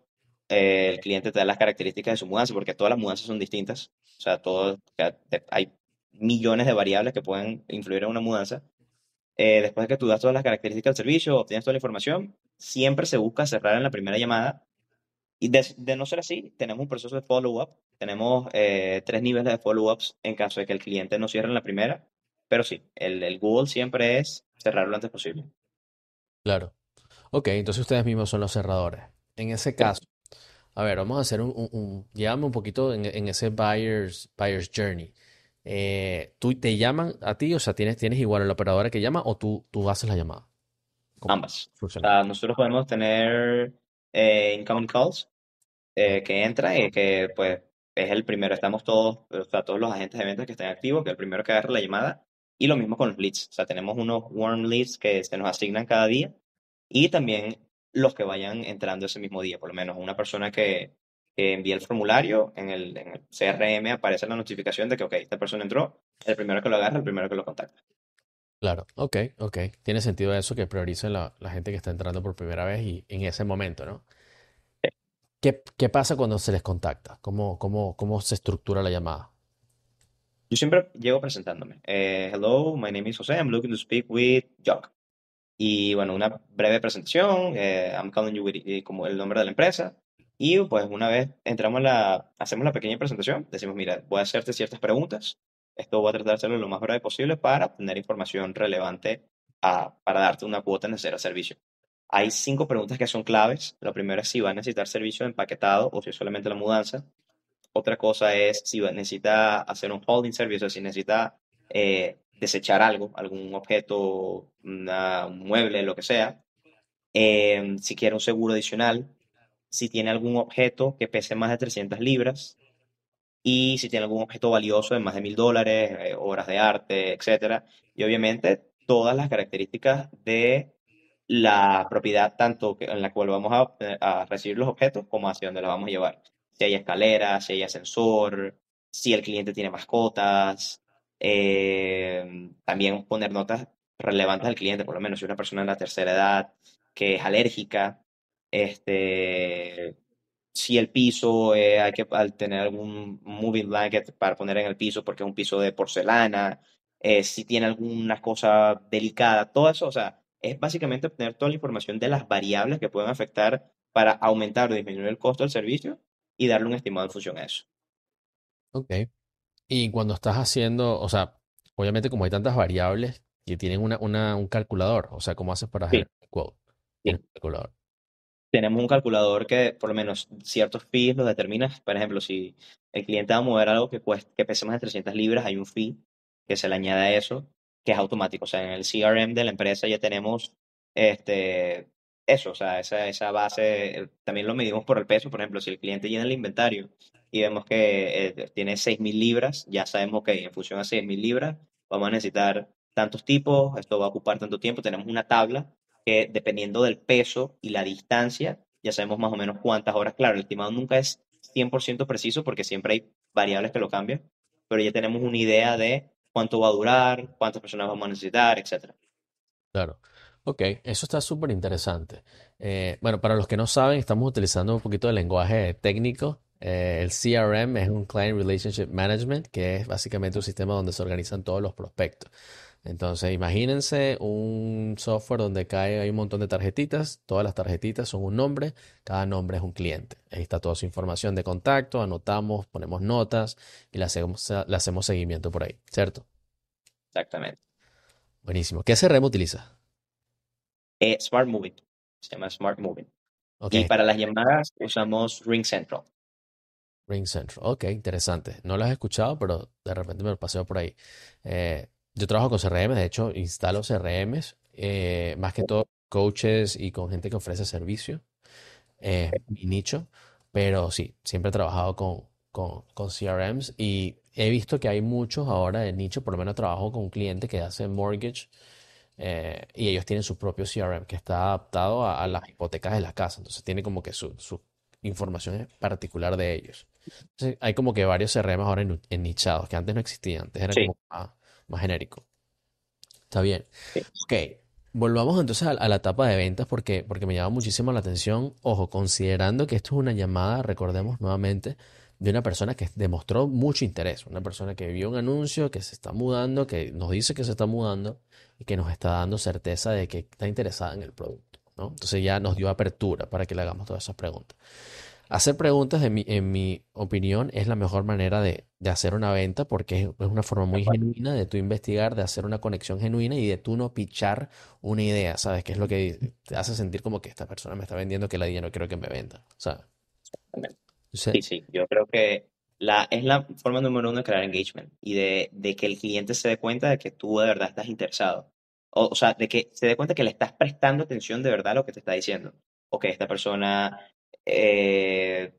el cliente te da las características de su mudanza, porque todas las mudanzas son distintas. O sea, hay millones de variables que pueden influir en una mudanza. Después de que tú das todas las características del servicio, obtienes toda la información, siempre se busca cerrar en la primera llamada. Y de no ser así, tenemos un proceso de follow-up. Tenemos 3 niveles de follow-ups en caso de que el cliente no cierre en la primera. Pero sí, el goal siempre es cerrar lo antes posible. Claro. Ok, entonces ustedes mismos son los cerradores. En ese caso, a ver, vamos a hacer llévame un poquito en ese buyer's journey. ¿Tú te llaman a ti? O sea, ¿tienes igual a la operadora que llama o tú haces la llamada? ¿Cómo Ambas. O funciona? sea, nosotros podemos tener incoming calls que entra y que pues es el primero. Estamos todos, o sea, todos los agentes de ventas que estén activos, que es el primero que agarra la llamada. Y lo mismo con los leads. O sea, tenemos unos warm leads que se nos asignan cada día y también los que vayan entrando ese mismo día. Por lo menos una persona que envía el formulario en el CRM aparece la notificación de que, ok, esta persona entró, el primero que lo agarra, el primero que lo contacta. Claro, ok, ok. Tiene sentido eso que prioricen la gente que está entrando por primera vez y en ese momento, ¿no? ¿Qué pasa cuando se les contacta? ¿Cómo se estructura la llamada? Yo siempre llego presentándome. Hello, my name is José. I'm looking to speak with Jock. Y bueno, una breve presentación. I'm calling you with, como el nombre de la empresa. Y pues una vez hacemos la pequeña presentación, decimos, mira, voy a hacerte ciertas preguntas. Esto voy a tratar de hacerlo lo más breve posible para obtener información relevante para darte una cuota necesaria al servicio. Hay 5 preguntas que son claves. La primera es si va a necesitar servicio empaquetado o si es solamente la mudanza. Otra cosa es si necesita hacer un holding service, o si necesita desechar algo, algún objeto, un mueble, lo que sea. Si quiere un seguro adicional, si tiene algún objeto que pese más de 300 libras y si tiene algún objeto valioso de más de $1.000, obras de arte, etcétera. Y obviamente todas las características de la propiedad, tanto en la cual vamos a recibir los objetos como hacia dónde los vamos a llevar. Si hay escaleras, si hay ascensor, si el cliente tiene mascotas, también poner notas relevantes al cliente, por lo menos si una persona en la tercera edad que es alérgica, este, si el piso, hay que al tener algún moving blanket para poner en el piso porque es un piso de porcelana, si tiene alguna cosa delicada, todo eso, o sea, es básicamente obtener toda la información de las variables que pueden afectar para aumentar o disminuir el costo del servicio y darle un estimado en función a eso. Ok. Y cuando estás haciendo, o sea, obviamente como hay tantas variables que tienen un calculador, o sea, ¿cómo haces para Sí, generar el quote? sí. Tienes un calculador. Tenemos un calculador que por lo menos ciertos fees los determina. Por ejemplo, si el cliente va a mover algo que pese más de 300 libras, hay un fee que se le añade a eso, que es automático. O sea, en el CRM de la empresa ya tenemos este, eso, o sea, esa base, también lo medimos por el peso. Por ejemplo, si el cliente llena el inventario y vemos que tiene 6.000 libras, ya sabemos que en función a 6.000 libras vamos a necesitar tantos tipos, esto va a ocupar tanto tiempo. Tenemos una tabla que dependiendo del peso y la distancia, ya sabemos más o menos cuántas horas. Claro, el estimado nunca es 100% preciso porque siempre hay variables que lo cambian, pero ya tenemos una idea de cuánto va a durar, cuántas personas vamos a necesitar, etcétera. Claro. Ok, eso está súper interesante. Bueno, para los que no saben, estamos utilizando un poquito de lenguaje técnico. El CRM es un Client Relationship Management, que es básicamente un sistema donde se organizan todos los prospectos. Entonces, imagínense un software donde hay un montón de tarjetitas, todas las tarjetitas son un nombre, cada nombre es un cliente. Ahí está toda su información de contacto, anotamos, ponemos notas y le hacemos seguimiento por ahí, ¿cierto? Exactamente. Buenísimo. ¿Qué CRM utiliza? Smart Moving, se llama Smart Moving. Ok, Y para las llamadas usamos Ring Central. Ring Central. Ok, interesante. No lo has escuchado, pero de repente me lo paseo por ahí. Yo trabajo con CRM, de hecho, instalo CRMs, más que todo coaches y con gente que ofrece servicio. Mi nicho, pero sí, siempre he trabajado con CRMs y he visto que hay muchos ahora de nicho, por lo menos trabajo con un cliente que hace mortgage y ellos tienen su propio CRM que está adaptado a las hipotecas de las casas, entonces tiene como que su información es particular de ellos. Entonces, hay como que varios CRMs ahora nichados, que antes no existían, antes era Sí, como más genérico. Está bien. sí, Ok, volvamos entonces a la etapa de ventas porque me llama muchísimo la atención. Ojo, considerando que esto es una llamada, recordemos nuevamente, de una persona que demostró mucho interés, una persona que vio un anuncio, que se está mudando, que nos dice que se está mudando y que nos está dando certeza de que está interesada en el producto, ¿no? Entonces ya nos dio apertura para que le hagamos todas esas preguntas. Hacer preguntas, en mi opinión, es la mejor manera de hacer una venta porque es una forma de muy acuerdo. genuina de tú investigar, de hacer una conexión genuina y de tú no pichar una idea, ¿sabes? Que es lo que te hace sentir como que esta persona me está vendiendo que la idea no quiero que me venda, ¿sabes? Entonces, Sí, sí, yo creo que es la forma número uno de crear engagement y de que el cliente se dé cuenta de que tú de verdad estás interesado. O sea, de que se dé cuenta que le estás prestando atención de verdad a lo que te está diciendo. O que esta persona, eh,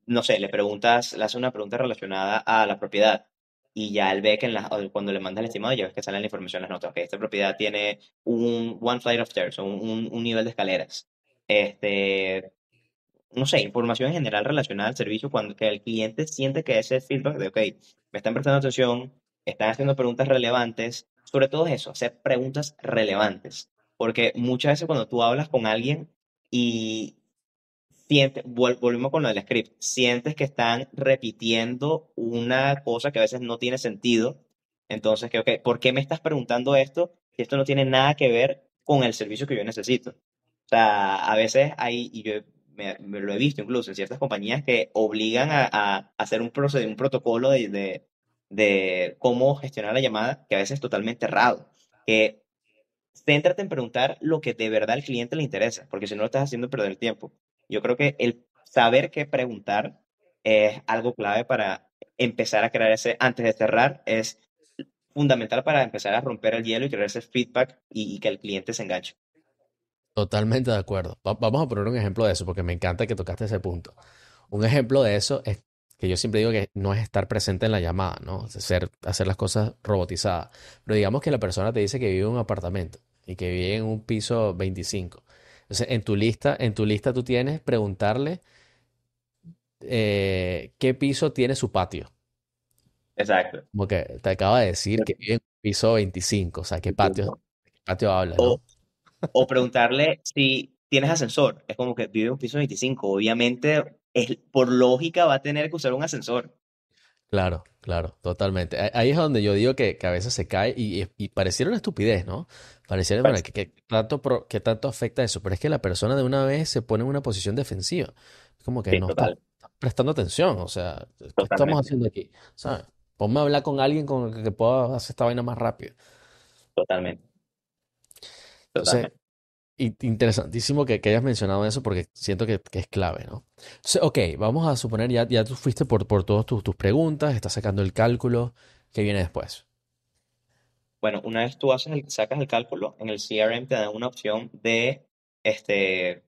no sé, le hace una pregunta relacionada a la propiedad y ya él ve que o cuando le manda el estimado ya ves que sale la información en las notas. Ok, esta propiedad tiene un one flight of stairs, o un nivel de escaleras. Este, no sé, información en general relacionada al servicio cuando que el cliente siente que ese feedback de, ok, me están prestando atención, están haciendo preguntas relevantes, sobre todo eso, hacer preguntas relevantes, porque muchas veces cuando tú hablas con alguien y volvemos con lo del script, sientes que están repitiendo una cosa que a veces no tiene sentido, entonces que, ok, ¿por qué me estás preguntando esto si esto no tiene nada que ver con el servicio que yo necesito? O sea, a veces hay, y yo me lo he visto incluso en ciertas compañías que obligan a hacer un protocolo de cómo gestionar la llamada, que a veces es totalmente errado. Que céntrate en preguntar lo que de verdad al cliente le interesa, porque si no lo estás haciendo perder el tiempo. Yo creo que el saber qué preguntar es algo clave para empezar a crear ese, antes de cerrar, es fundamental para empezar a romper el hielo y crear ese feedback y que el cliente se enganche. Totalmente de acuerdo. Vamos a poner un ejemplo de eso porque me encanta que tocaste ese punto. Un ejemplo de eso es que yo siempre digo que no es estar presente en la llamada, ¿no? Es hacer las cosas robotizadas. Pero digamos que la persona te dice que vive en un apartamento y que vive en un piso 25. Entonces, en tu lista tú tienes preguntarle qué piso tiene su patio. Exacto. Como que te acaba de decir que vive en un piso 25. O sea, ¿qué patio habla, O, no? o preguntarle si tienes ascensor. Es como que vive en un piso 25. Obviamente, por lógica va a tener que usar un ascensor. Claro, claro, totalmente. Ahí es donde yo digo que a veces se cae y pareciera una estupidez, ¿no? Pareciera, bueno, Pues, que tanto afecta eso, pero es que la persona de una vez se pone en una posición defensiva. Es como que sí, no estás total, prestando atención, o sea, ¿qué estamos totalmente, haciendo aquí? ¿Sabes? Ponme a hablar con alguien con el que pueda hacer esta vaina más rápido. totalmente, Entonces, totalmente. interesantísimo que hayas mencionado eso porque siento que es clave, ¿no? Entonces, ok, vamos a suponer ya tú fuiste por todas tus preguntas, estás sacando el cálculo, ¿qué viene después? Bueno, una vez tú sacas el cálculo, en el CRM te dan una opción de,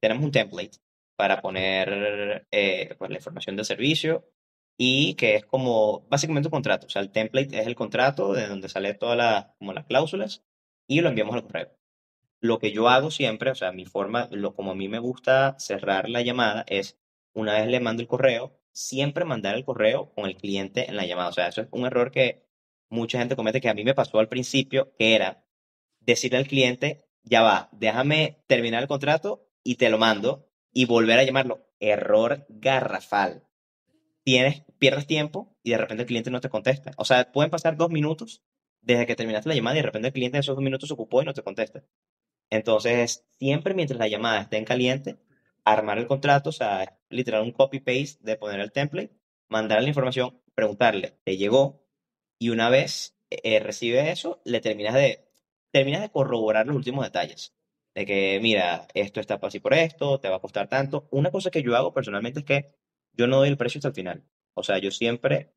tenemos un template para poner pues, la información del servicio y que es como básicamente un contrato. O sea, el template es el contrato de donde sale todas como las cláusulas y lo enviamos al correo. Lo que yo hago siempre, o sea, mi forma, como a mí me gusta cerrar la llamada es, una vez le mando el correo, siempre mandar el correo con el cliente en la llamada. O sea, eso es un error que mucha gente comete, que a mí me pasó al principio, que era decirle al cliente, ya va, déjame terminar el contrato y te lo mando y volver a llamarlo. Error garrafal. Pierdes tiempo y de repente el cliente no te contesta. O sea, pueden pasar 2 minutos desde que terminaste la llamada y de repente el cliente en esos 2 minutos se ocupó y no te contesta. Entonces, siempre mientras la llamada esté en caliente, armar el contrato, o sea, literal un copy-paste de poner el template, mandar la información, preguntarle, ¿te llegó? Y una vez recibe eso, terminas de corroborar los últimos detalles. De que, mira, esto está así por esto, te va a costar tanto. Una cosa que yo hago personalmente es que yo no doy el precio hasta el final. O sea, yo siempre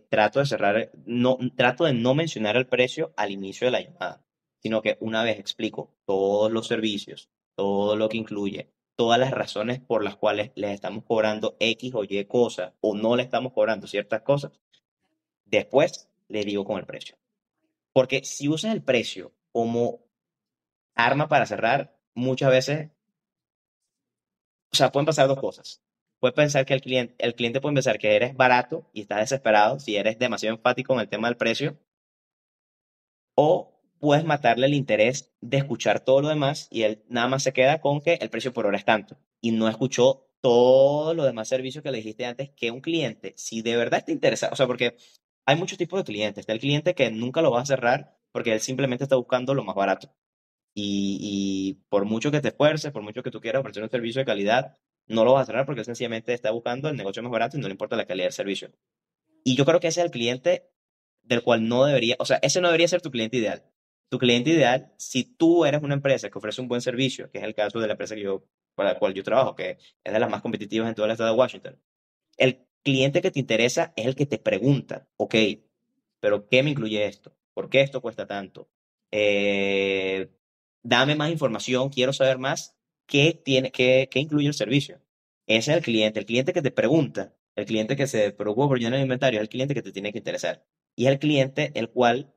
trato de cerrar, no, trato de no mencionar el precio al inicio de la llamada, sino que una vez explico todos los servicios, todo lo que incluye, todas las razones por las cuales les estamos cobrando X o Y cosas o no le estamos cobrando ciertas cosas, después le digo con el precio. Porque si usas el precio como arma para cerrar, muchas veces, o sea, pueden pasar dos cosas. Puedes pensar que el cliente puede pensar que eres barato y estás desesperado si eres demasiado enfático en el tema del precio. O puedes matarle el interés de escuchar todo lo demás y él nada más se queda con que el precio por hora es tanto y no escuchó todos los demás servicios que le dijiste antes que un cliente, si de verdad te interesa, o sea, porque hay muchos tipos de clientes. Está el cliente que nunca lo va a cerrar porque él simplemente está buscando lo más barato. Y por mucho que te esfuerces, por mucho que tú quieras ofrecer un servicio de calidad, no lo vas a cerrar porque él sencillamente está buscando el negocio más barato y no le importa la calidad del servicio. Y yo creo que ese es el cliente del cual no debería, o sea, ese no debería ser tu cliente ideal. Tu cliente ideal, si tú eres una empresa que ofrece un buen servicio, que es el caso de la empresa para la cual yo trabajo, que es de las más competitivas en todo el estado de Washington, el cliente que te interesa es el que te pregunta, ok, pero ¿qué me incluye esto? ¿Por qué esto cuesta tanto? Eh, Dame más información, quiero saber más qué incluye el servicio. Ese es el cliente que te pregunta, el cliente que se preocupa por llenar el inventario, es el cliente que te tiene que interesar. Y es el cliente el cual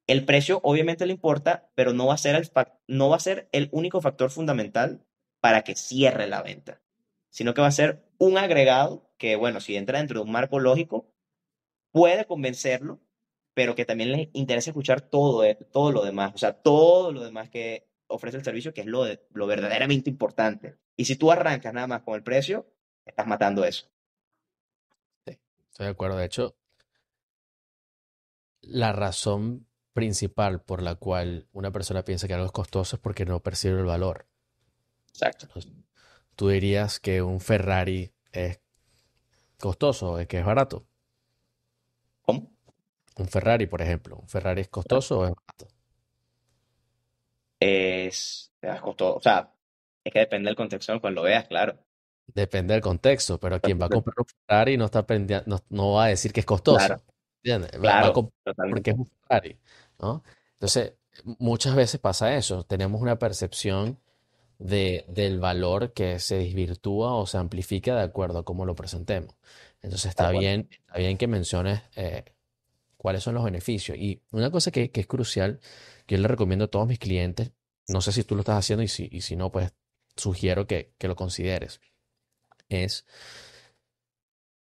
el precio obviamente le importa, pero no va a ser el único factor fundamental para que cierre la venta, sino que va a ser un agregado que, bueno, si entra dentro de un marco lógico, puede convencerlo, pero que también le interesa escuchar todo lo demás, o sea, todo lo demás que ofrece el servicio, que es lo verdaderamente importante. Y si tú arrancas nada más con el precio, estás matando eso. Sí, estoy de acuerdo. De hecho, la razón principal por la cual una persona piensa que algo es costoso es porque no percibe el valor. Exacto. Entonces, tú dirías que un Ferrari es costoso, es que es barato. ¿Cómo? Un Ferrari, por ejemplo. ¿Un Ferrari es costoso o es barato? Te das costo, o sea, es que depende del contexto en el cual lo veas, claro. Depende del contexto, pero quien va a Entonces, comprar un Ferrari no está no va a decir que es claro, costoso, ¿entiendes? Va a claro, comprar porque es totalmente. un Ferrari, ¿no? Entonces, muchas veces pasa eso, tenemos una percepción del valor que se desvirtúa o se amplifica de acuerdo a cómo lo presentemos. Entonces, Tal cual. está bien que menciones cuáles son los beneficios. Y una cosa que es crucial, que yo le recomiendo a todos mis clientes, no sé si tú lo estás haciendo y si no, pues sugiero que lo consideres, es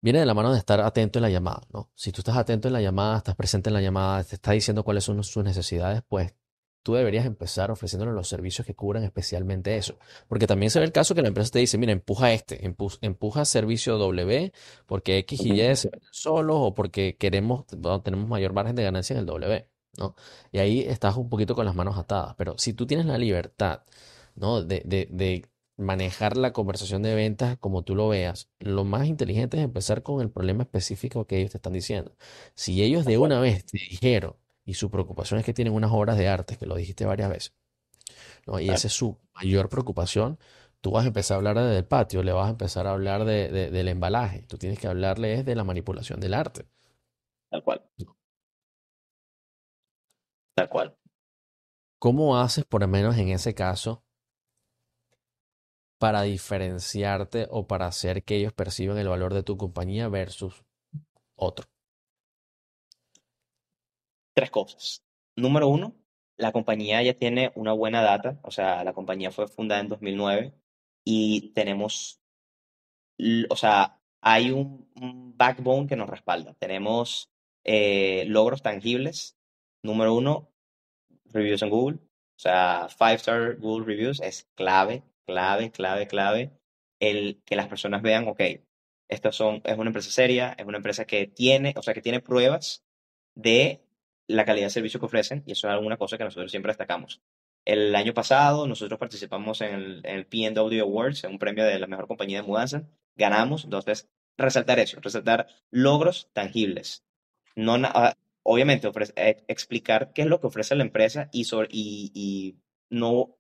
viene de la mano de estar atento en la llamada, ¿no? Si tú estás atento en la llamada, estás presente en la llamada, te está diciendo cuáles son sus necesidades, pues tú deberías empezar ofreciéndole los servicios que cubran especialmente eso. Porque también se ve el caso que la empresa te dice, mira, empuja empuja servicio W porque X y Ujú. Y se venden solos o porque queremos, bueno, tenemos mayor margen de ganancia en el W, ¿no? Y ahí estás un poquito con las manos atadas. Pero si tú tienes la libertad, ¿no? De manejar la conversación de ventas como tú lo veas, lo más inteligente es empezar con el problema específico que ellos te están diciendo. Si ellos Tal de cual. una vez te dijeron, y su preocupación es que tienen unas obras de arte, que lo dijiste varias veces, ¿no? Y Claro, esa es su mayor preocupación, tú vas a empezar a hablar del patio, le vas a empezar a hablar del embalaje, tú tienes que hablarle es de la manipulación del arte. tal cual, tal cual. ¿Cómo haces, por lo menos en ese caso, para diferenciarte o para hacer que ellos perciban el valor de tu compañía versus otro? Tres cosas. Número uno, la compañía ya tiene una buena data, o sea, la compañía fue fundada en 2009 y tenemos, o sea, hay un backbone que nos respalda. Tenemos logros tangibles. Número uno, reviews en Google. O sea, 5-star Google Reviews es clave, clave, clave, clave. El que las personas vean, ok, es una empresa seria, es una empresa que tiene, o sea, que tiene pruebas de la calidad de servicio que ofrecen, y eso es alguna cosa que nosotros siempre destacamos. El año pasado nosotros participamos en el P&W Awards, en un premio de la mejor compañía de mudanza, ganamos, entonces resaltar eso, resaltar logros tangibles. No, obviamente explicar qué es lo que ofrece la empresa y no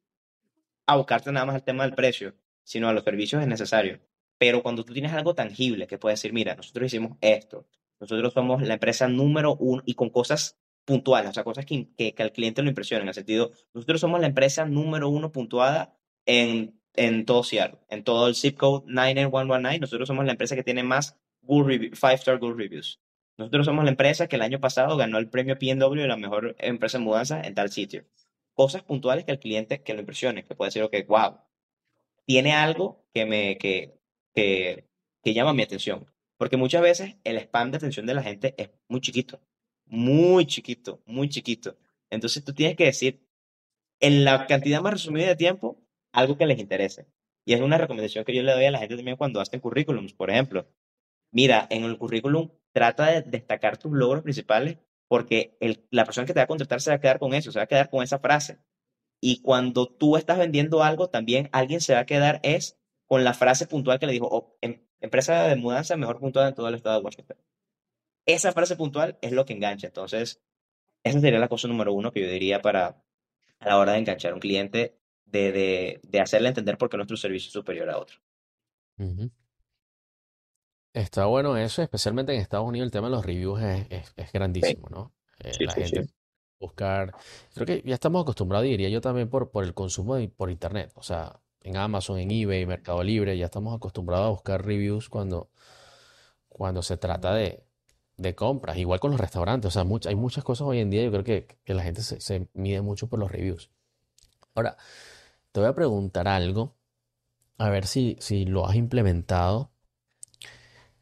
abocarte nada más al tema del precio, sino a los servicios es necesario. Pero cuando tú tienes algo tangible que puedes decir, mira, nosotros hicimos esto, nosotros somos la empresa número uno y con cosas puntuales, o sea, cosas que al cliente lo impresionen, en el sentido, nosotros somos la empresa número uno puntuada en todo Seattle, en todo el zip code 99119, nosotros somos la empresa que tiene más 5-star Google Reviews. Nosotros somos la empresa que el año pasado ganó el premio P&W de la mejor empresa de mudanza en tal sitio. Cosas puntuales que al cliente que lo impresione, que puede decir, ok, wow, tiene algo que, que llama mi atención. Porque muchas veces el spam de atención de la gente es muy chiquito, muy chiquito, muy chiquito. Entonces tú tienes que decir en la cantidad más resumida de tiempo algo que les interese. Y es una recomendación que yo le doy a la gente también cuando hacen currículums, por ejemplo. Mira, en el currículum trata de destacar tus logros principales porque la persona que te va a contratar se va a quedar con eso, se va a quedar con esa frase. Y cuando tú estás vendiendo algo, también alguien se va a quedar es con la frase puntual que le dijo, "Oh, empresa de mudanza mejor puntuada en todo el estado de Washington". Esa frase puntual es lo que engancha. Entonces, esa sería la cosa número uno que yo diría para a la hora de enganchar a un cliente, de hacerle entender por qué nuestro servicio es superior a otro. Ujú. Está bueno eso, especialmente en Estados Unidos el tema de los reviews es Sí, grandísimo, ¿no? sí, La sí, gente sí. buscar, creo que ya estamos acostumbrados, diría yo también por el consumo por internet, o sea, en Amazon, en eBay, Mercado Libre, ya estamos acostumbrados a buscar reviews cuando se trata de compras, igual con los restaurantes, o sea, hay muchas cosas hoy en día, yo creo que la gente se mide mucho por los reviews. Ahora, te voy a preguntar algo, a ver si lo has implementado.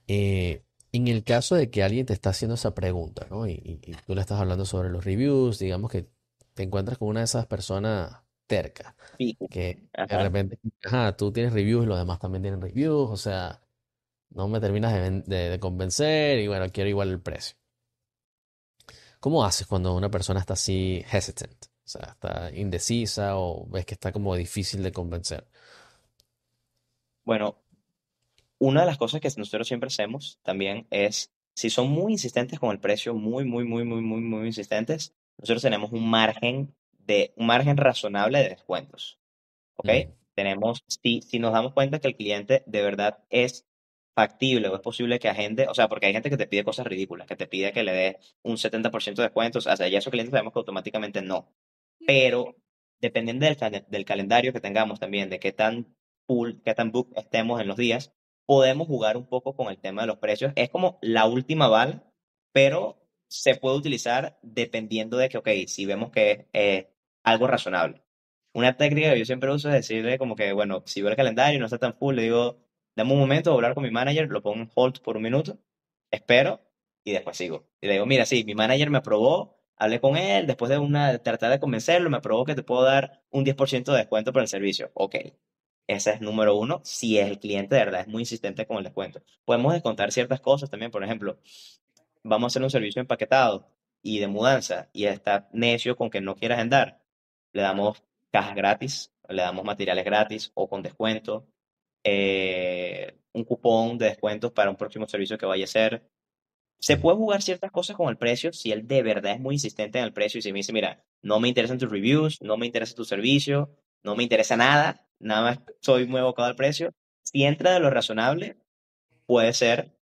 En el caso de que alguien te está haciendo esa pregunta, ¿no? Y tú le estás hablando sobre los reviews, digamos que te encuentras con una de esas personas tercas, Pico. que de Ajá. repente, ajá, tú tienes reviews y los demás también tienen reviews, o sea, no me terminas de convencer y bueno, quiero igual el precio. ¿Cómo haces cuando una persona está así hesitant? O sea, está indecisa o ves que está como difícil de convencer. Bueno, una de las cosas que nosotros siempre hacemos también es, si son muy insistentes con el precio, muy, muy, muy, muy, muy, muy insistentes, nosotros tenemos un margen razonable de descuentos, ¿ok? Ujú. si nos damos cuenta que el cliente de verdad es factible o es posible que agende, o sea, porque hay gente que te pide cosas ridículas, que te pide que le des un 70% de descuentos, o sea, ya esos clientes sabemos que automáticamente no, pero dependiendo del calendario que tengamos también, de qué tan full, qué tan book estemos en los días, podemos jugar un poco con el tema de los precios. Es como la última bala, pero se puede utilizar dependiendo de que, ok, si vemos que es algo razonable. Una técnica que yo siempre uso es decirle como que, bueno, si veo el calendario y no está tan full, le digo, dame un momento, voy a hablar con mi manager, lo pongo en hold por un minuto, espero y después sigo. Y le digo, mira, sí, mi manager me aprobó, hablé con él, después de tratar de convencerlo, me aprobó que te puedo dar un 10% de descuento por el servicio. Ok, ese es número uno, si el cliente de verdad es muy insistente con el descuento. Podemos descontar ciertas cosas también, por ejemplo, vamos a hacer un servicio empaquetado y de mudanza y está necio con que no quiera agendar, le damos cajas gratis, le damos materiales gratis o con descuento, un cupón de descuentos para un próximo servicio que vaya a hacer. Se Ujú. puede jugar ciertas cosas con el precio si él de verdad es muy insistente en el precio y si me dice, mira, no me interesan tus reviews, no me interesa tu servicio, no me interesa nada, nada más soy muy abocado al precio. Si entra de lo razonable, puede ser,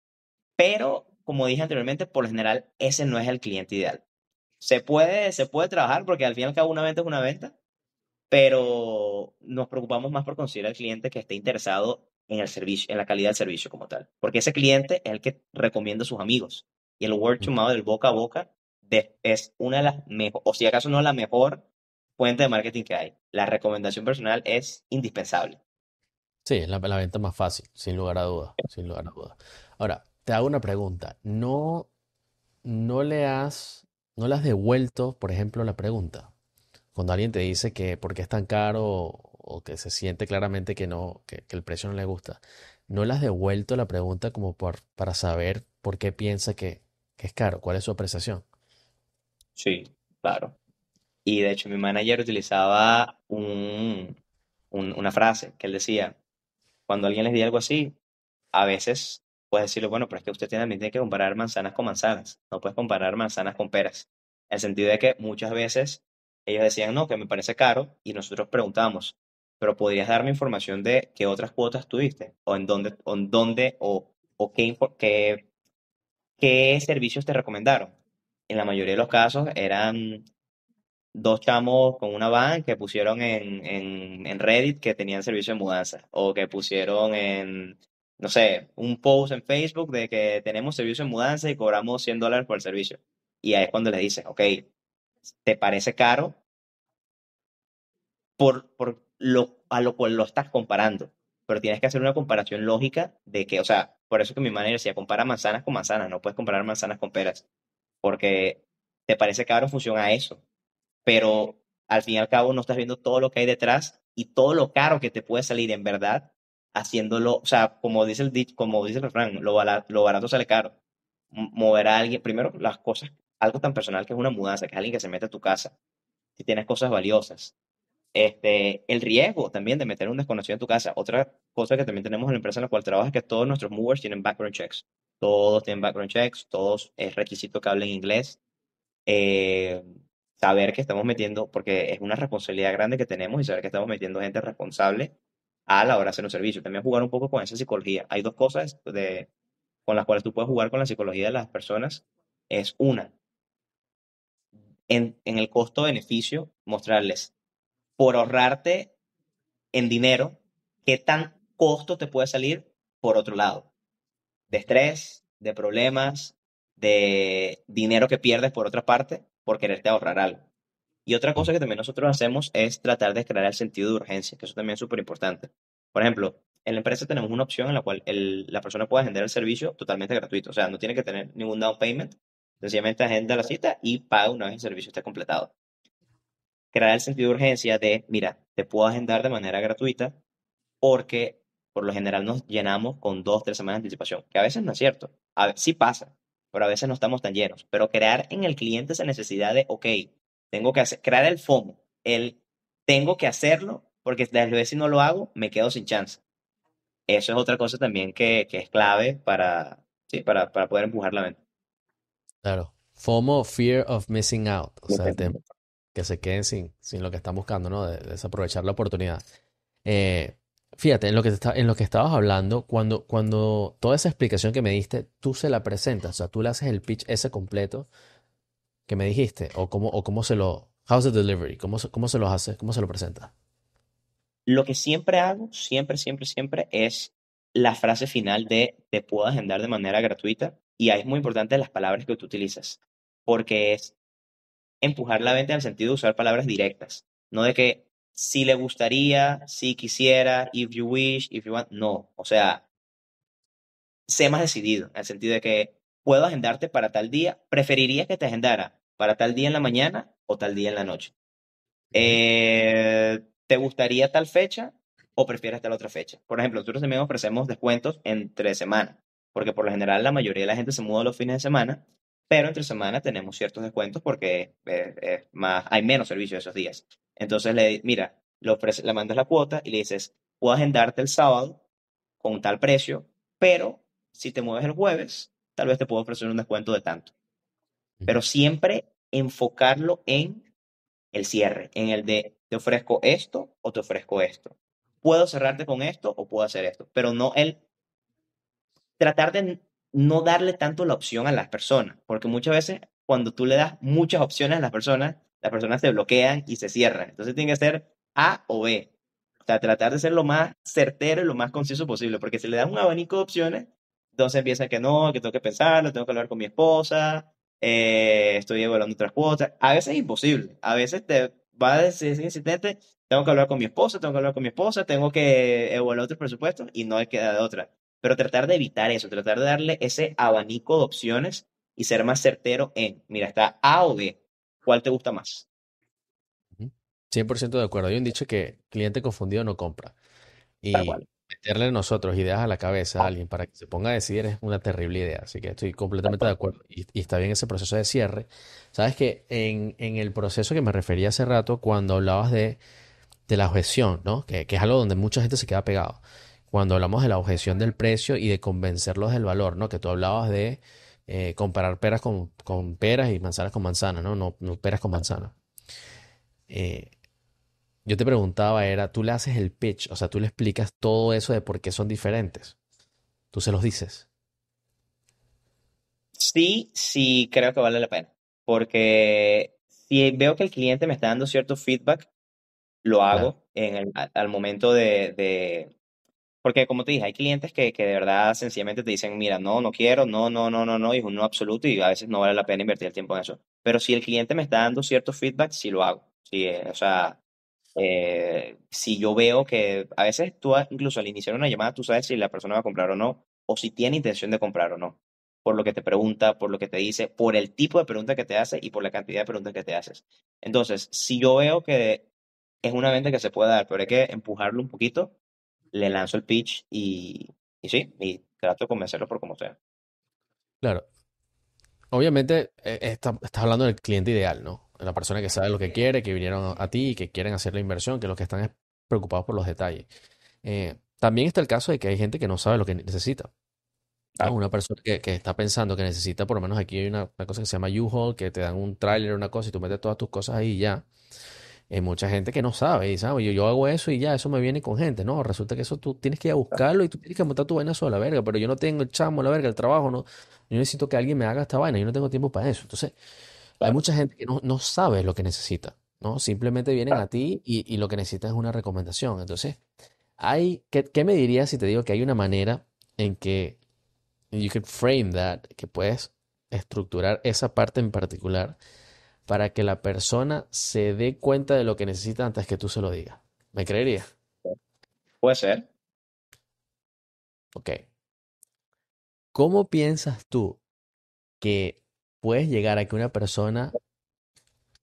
pero como dije anteriormente, por lo general ese no es el cliente ideal. Se puede trabajar porque al fin y al cabo una venta es una venta, pero nos preocupamos más por conseguir al cliente que esté interesado en el servicio, en la calidad del servicio como tal. Porque ese cliente es el que recomienda a sus amigos. Y el word to mouth, el boca a boca, es una de las mejores, o si acaso no la mejor fuente de marketing que hay. La recomendación personal es indispensable. Sí, es la venta más fácil, sin lugar a dudas, sin lugar a dudas. Ahora, te hago una pregunta. ¿No le has, no le has devuelto, por ejemplo, la pregunta? Cuando alguien te dice que por qué es tan caro o que se siente claramente que no, que el precio no le gusta, ¿no le has devuelto la pregunta como para saber por qué piensa que es caro? ¿Cuál es su apreciación? Sí, claro. Y de hecho mi manager utilizaba una frase que él decía, cuando alguien les diga algo así, a veces puedes decirle, bueno, pero es que usted también tiene que comparar manzanas con manzanas, no puedes comparar manzanas con peras. En el sentido de que muchas veces ellos decían, no, que me parece caro, y nosotros preguntamos, pero ¿podrías darme información de qué otras cuotas tuviste? ¿O qué servicios te recomendaron? En la mayoría de los casos eran dos chamos con una van que pusieron en Reddit que tenían servicio de mudanza o que pusieron en, no sé, un post en Facebook de que tenemos servicio de mudanza y cobramos $100 por el servicio. Y ahí es cuando le dicen, ok, ¿te parece caro por a lo cual lo estás comparando? Pero tienes que hacer una comparación lógica de que, o sea, por eso que mi manager decía, compara manzanas con manzanas, no puedes comparar manzanas con peras, porque te parece caro en función a eso, pero al fin y al cabo no estás viendo todo lo que hay detrás y todo lo caro que te puede salir en verdad haciéndolo, o sea, como dice el refrán, lo barato sale caro. Mover a alguien, primero las cosas, algo tan personal que es una mudanza, que es alguien que se mete a tu casa, si tienes cosas valiosas. El riesgo también de meter a un desconocido en tu casa. Otra cosa que también tenemos en la empresa en la cual trabajo es que todos nuestros movers tienen background checks. Todos tienen background checks, todos es requisito que hablen inglés, eh, saber que estamos metiendo, porque es una responsabilidad grande que tenemos y saber que estamos metiendo gente responsable a la hora de hacer un servicio. También jugar un poco con esa psicología. Hay dos cosas con las cuales tú puedes jugar con la psicología de las personas. Es una, en el costo-beneficio, mostrarles, por ahorrarte en dinero, qué tan costo te puede salir por otro lado. De estrés, de problemas, de dinero que pierdes por otra parte por quererte ahorrar algo. Y otra Mm. cosa que también nosotros hacemos es tratar de crear el sentido de urgencia, que eso también es súper importante. Por ejemplo, en la empresa tenemos una opción en la cual la persona puede agendar el servicio totalmente gratuito. O sea, no tiene que tener ningún down payment. Sencillamente agenda la cita y paga una vez el servicio esté completado. Crear el sentido de urgencia de, mira, te puedo agendar de manera gratuita porque por lo general nos llenamos con 2, 3 semanas de anticipación, que a veces no es cierto. Sí pasa, pero a veces no estamos tan llenos. Pero crear en el cliente esa necesidad de, ok, tengo que hacer, crear el FOMO, el tengo que hacerlo, porque tal vez si no lo hago, me quedo sin chance. Eso es otra cosa también que es clave para, sí, para poder empujar la venta. Claro. FOMO, Fear of Missing Out. O sea, el tema que se queden sin lo que están buscando, ¿no? De desaprovechar la oportunidad. Eh, Fíjate, en lo que estabas hablando, cuando toda esa explicación que me diste, tú se la presentas, o sea, tú le haces el pitch ese completo que me dijiste, o cómo how's the delivery, cómo se lo hace, cómo se lo presenta. Lo que siempre hago, siempre, siempre, siempre, es la frase final de te puedo agendar de manera gratuita. Y ahí es muy importante las palabras que tú utilizas, porque es empujar la venta en el sentido de usar palabras directas, no de que si le gustaría, si quisiera, if you wish, if you want, no, o sea, sé más decidido, en el sentido de que puedo agendarte para tal día, preferiría que te agendara para tal día en la mañana o tal día en la noche. Ujú, ¿Te gustaría tal fecha o prefieres tal otra fecha? Por ejemplo, nosotros también ofrecemos descuentos entre semana, porque por lo general la mayoría de la gente se muda los fines de semana, pero entre semana tenemos ciertos descuentos porque más, hay menos servicio esos días. Entonces, mira, le mandas la cuota y le dices, puedo agendarte el sábado con tal precio, pero si te mueves el jueves, tal vez te puedo ofrecer un descuento de tanto. ujú, Pero siempre enfocarlo en el cierre, en el de te ofrezco esto o te ofrezco esto. Puedo cerrarte con esto o puedo hacer esto, pero no el tratar de no darle tanto la opción a las personas, porque muchas veces cuando tú le das muchas opciones a las personas se bloquean y se cierran. Entonces tiene que ser A o B. O sea, tratar de ser lo más certero y lo más conciso posible, porque si le das un abanico de opciones, entonces empieza que no, que tengo que pensarlo, tengo que hablar con mi esposa, estoy evaluando otras cuotas. A veces es imposible, a veces te va a decir insistente, tengo que hablar con mi esposa, tengo que hablar con mi esposa, tengo que evaluar otros presupuestos y no hay queda de otra, pero tratar de evitar eso, tratar de darle ese abanico de opciones y ser más certero en, mira, está A o B, ¿cuál te gusta más? ujú. 100% de acuerdo. Hay un dicho que cliente confundido no compra. Tal Y cual. meterle nosotros ideas a la cabeza a alguien para que se ponga a decidir es una terrible idea. Así que estoy completamente de acuerdo. Y está bien ese proceso de cierre. Sabes que en el proceso que me refería hace rato, cuando hablabas de la objeción, ¿no? Que es algo donde mucha gente se queda pegado. Cuando hablamos de la objeción del precio y de convencerlos del valor, ¿no? Que tú hablabas de comparar peras con peras y manzanas con manzanas, ¿no? No peras con manzanas. Eh, yo te preguntaba, tú le haces el pitch, o sea, tú le explicas todo eso de por qué son diferentes. Tú se los dices. Sí, sí, creo que vale la pena, porque si veo que el cliente me está dando cierto feedback, lo Claro. hago al momento porque como te dije, hay clientes que de verdad sencillamente te dicen, mira, no, no quiero, no, no, no, no, no, y es un no absoluto y a veces no vale la pena invertir el tiempo en eso. Pero si el cliente me está dando cierto feedback, sí lo hago. Sí, o sea, si yo veo que a veces incluso al iniciar una llamada, tú sabes si la persona va a comprar o no, o si tiene intención de comprar o no, por lo que te pregunta, por lo que te dice, por el tipo de pregunta que te hace y por la cantidad de preguntas que te haces. Entonces, si yo veo que es una venta que se puede dar, pero hay que empujarlo un poquito, le lanzo el pitch y sí, y trato de convencerlo por como sea. Claro. Obviamente, estás hablando del cliente ideal, ¿no? La persona que sabe lo que quiere, que vinieron a ti y que quieren hacer la inversión, que lo que están es preocupados por los detalles. También está el caso de que hay gente que no sabe lo que necesita. ¿No? Claro. Una persona que está pensando que necesita, por lo menos aquí hay una cosa que se llama U-Haul, que te dan un tráiler, una cosa, y tú metes todas tus cosas ahí y ya. Hay mucha gente que no sabe y sabe, yo hago eso y ya, eso me viene con gente. No, resulta que eso tú tienes que ir a buscarlo y tú tienes que montar tu vaina sola, verga, pero yo no tengo el chamo, la verga, el trabajo, no. Yo necesito que alguien me haga esta vaina, yo no tengo tiempo para eso. Entonces, hay Claro. mucha gente que no sabe lo que necesita, ¿no? Simplemente vienen a ti y lo que necesitan es una recomendación. Entonces, ¿qué me dirías si te digo que hay una manera en que you could frame that, que puedes estructurar esa parte en particular para que la persona se dé cuenta de lo que necesita antes que tú se lo digas? ¿Me creerías? Puede ser. Ok. ¿Cómo piensas tú que puedes llegar a que una persona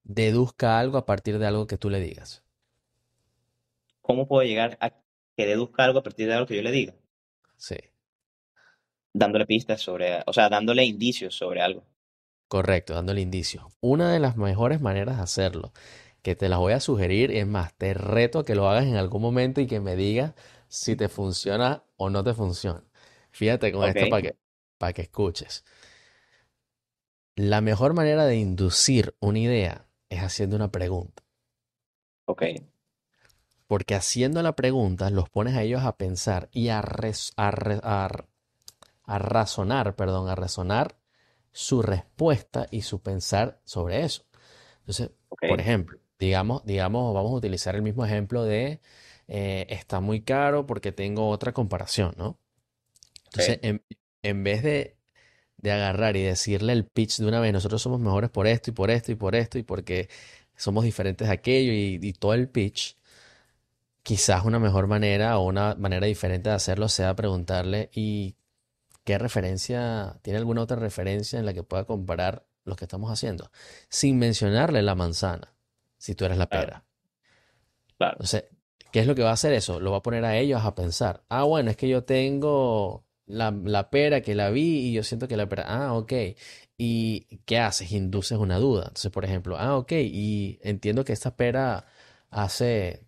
deduzca algo a partir de algo que tú le digas? ¿Cómo puedo llegar a que deduzca algo a partir de algo que yo le diga? Sí, Dándole pistas sobre, o sea, dándole indicios sobre algo. correcto, dándole indicios. Una de las mejores maneras de hacerlo, que te las voy a sugerir, es más, te reto a que lo hagas en algún momento y que me digas si te funciona o no te funciona. Fíjate con Ok, esto para que escuches. La mejor manera de inducir una idea es haciendo una pregunta. ok, Porque haciendo la pregunta los pones a ellos a pensar y a razonar, perdón, a razonar su respuesta y su pensar sobre eso. Entonces, Ok, por ejemplo, digamos, vamos a utilizar el mismo ejemplo de está muy caro porque tengo otra comparación, ¿no? Entonces, ok, en vez de agarrar y decirle el pitch de una vez, nosotros somos mejores por esto y por esto y por esto y porque somos diferentes de aquello y todo el pitch, quizás una mejor manera o una manera diferente de hacerlo sea preguntarle ¿y qué referencia, tiene alguna otra referencia en la que pueda comparar lo que estamos haciendo? Sin mencionarle la manzana, si tú eres la claro, pera. claro, Entonces, ¿qué es lo que va a hacer eso? Lo va a poner a ellos a pensar. Ah, bueno, es que yo tengo la pera que la vi y yo siento que la pera. Ah, ok. ¿Y qué haces? Induces una duda. Entonces, por ejemplo, ah, ok. Y entiendo que esta pera hace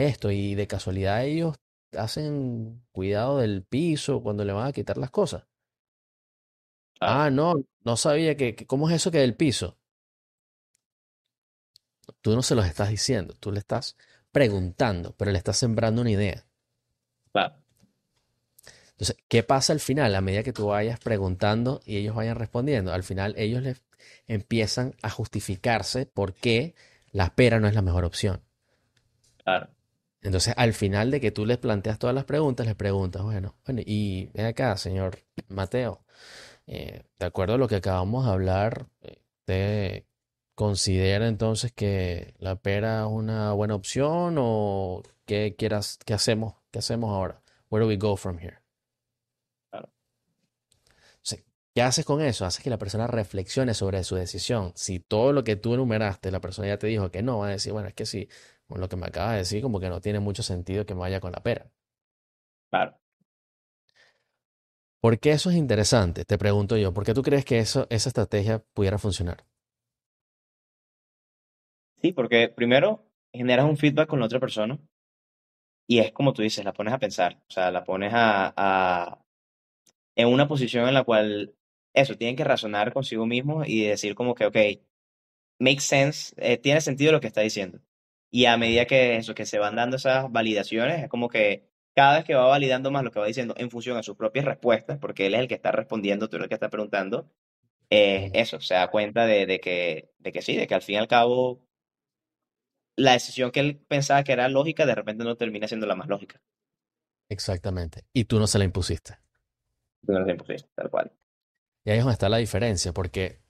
esto y de casualidad ellos hacen cuidado del piso cuando le van a quitar las cosas. claro, Ah, no, no sabía ¿cómo es eso que del piso? Tú no se los estás diciendo, tú le estás preguntando, pero le estás sembrando una idea. claro, Entonces, ¿qué pasa al final? A medida que tú vayas preguntando y ellos vayan respondiendo, al final ellos les empiezan a justificarse por qué la pera no es la mejor opción. claro, Entonces, al final de que tú les planteas todas las preguntas, les preguntas, bueno, y ven acá, señor Mateo, de acuerdo a lo que acabamos de hablar, ¿usted considera entonces que la pera es una buena opción o qué hacemos? ¿Qué hacemos ahora? Where do we go from here? claro, Sí. ¿Qué haces con eso? Haces que la persona reflexione sobre su decisión. Si todo lo que tú enumeraste, la persona ya te dijo que no, va a decir, bueno, es que sí, con lo que me acabas de decir, como que no tiene mucho sentido que me vaya con la pera. claro. ¿Por qué eso es interesante? Te pregunto yo, ¿por qué tú crees que esa estrategia pudiera funcionar? Sí, porque primero generas un feedback con la otra persona y es como tú dices, la pones a pensar, o sea, la pones en una posición en la cual eso, tienen que razonar consigo mismo y decir como que, ok, makes sense, tiene sentido lo que está diciendo. Y a medida que eso, que se van dando esas validaciones, es como que cada vez que va validando más lo que va diciendo en función a sus propias respuestas, porque él es el que está respondiendo, tú eres el que está preguntando, Ujú. eso, se da cuenta de que sí, de que al fin y al cabo la decisión que él pensaba que era lógica, de repente no termina siendo la más lógica. Exactamente. Y tú no se la impusiste. No es imposible, tal cual. Y ahí es donde está la diferencia, porque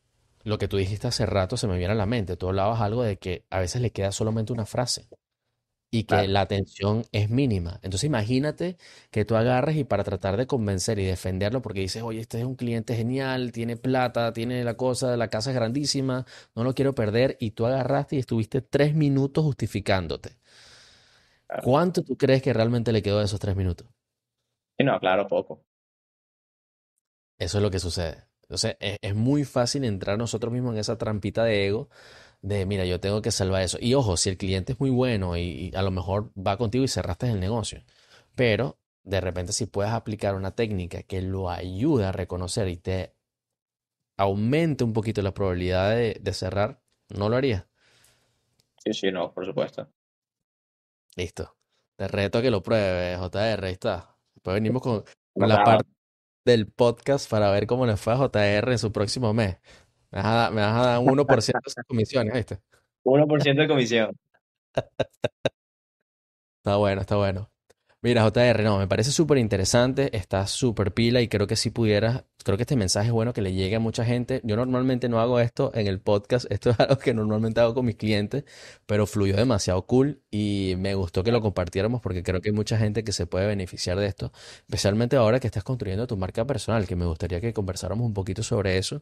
lo que tú dijiste hace rato se me viene a la mente. Tú hablabas algo de que a veces le queda solamente una frase y que Claro, la atención es mínima. Entonces imagínate que tú agarres y para tratar de convencer y defenderlo, porque dices, oye, este es un cliente genial, tiene plata, tiene la cosa, la casa es grandísima, no lo quiero perder, y tú agarraste y estuviste 3 minutos justificándote. claro. ¿Cuánto tú crees que realmente le quedó de esos 3 minutos? Sí, no, claro, poco. Eso es lo que sucede. Entonces es muy fácil entrar nosotros mismos en esa trampita de ego de, mira, yo tengo que salvar eso. Y ojo, si el cliente es muy bueno y a lo mejor va contigo y cerraste el negocio, pero de repente si puedes aplicar una técnica que lo ayude a reconocer y te aumente un poquito la probabilidad de cerrar, no lo harías. Sí, sí, no, por supuesto. Listo. Te reto a que lo pruebes, JR, ahí está. Después venimos con la Anotado. parte del podcast para ver cómo le fue a JR en su próximo mes. Me vas a dar un 1% de sus comisiones, ¿viste? 1% de comisión. Está bueno, está bueno. Mira, JR, no, me parece súper interesante, está súper pila y creo que si pudieras, creo que este mensaje es bueno que le llegue a mucha gente. Yo normalmente no hago esto en el podcast, esto es algo que normalmente hago con mis clientes, pero fluyó demasiado cool y me gustó que lo compartiéramos porque creo que hay mucha gente que se puede beneficiar de esto, especialmente ahora que estás construyendo tu marca personal, que me gustaría que conversáramos un poquito sobre eso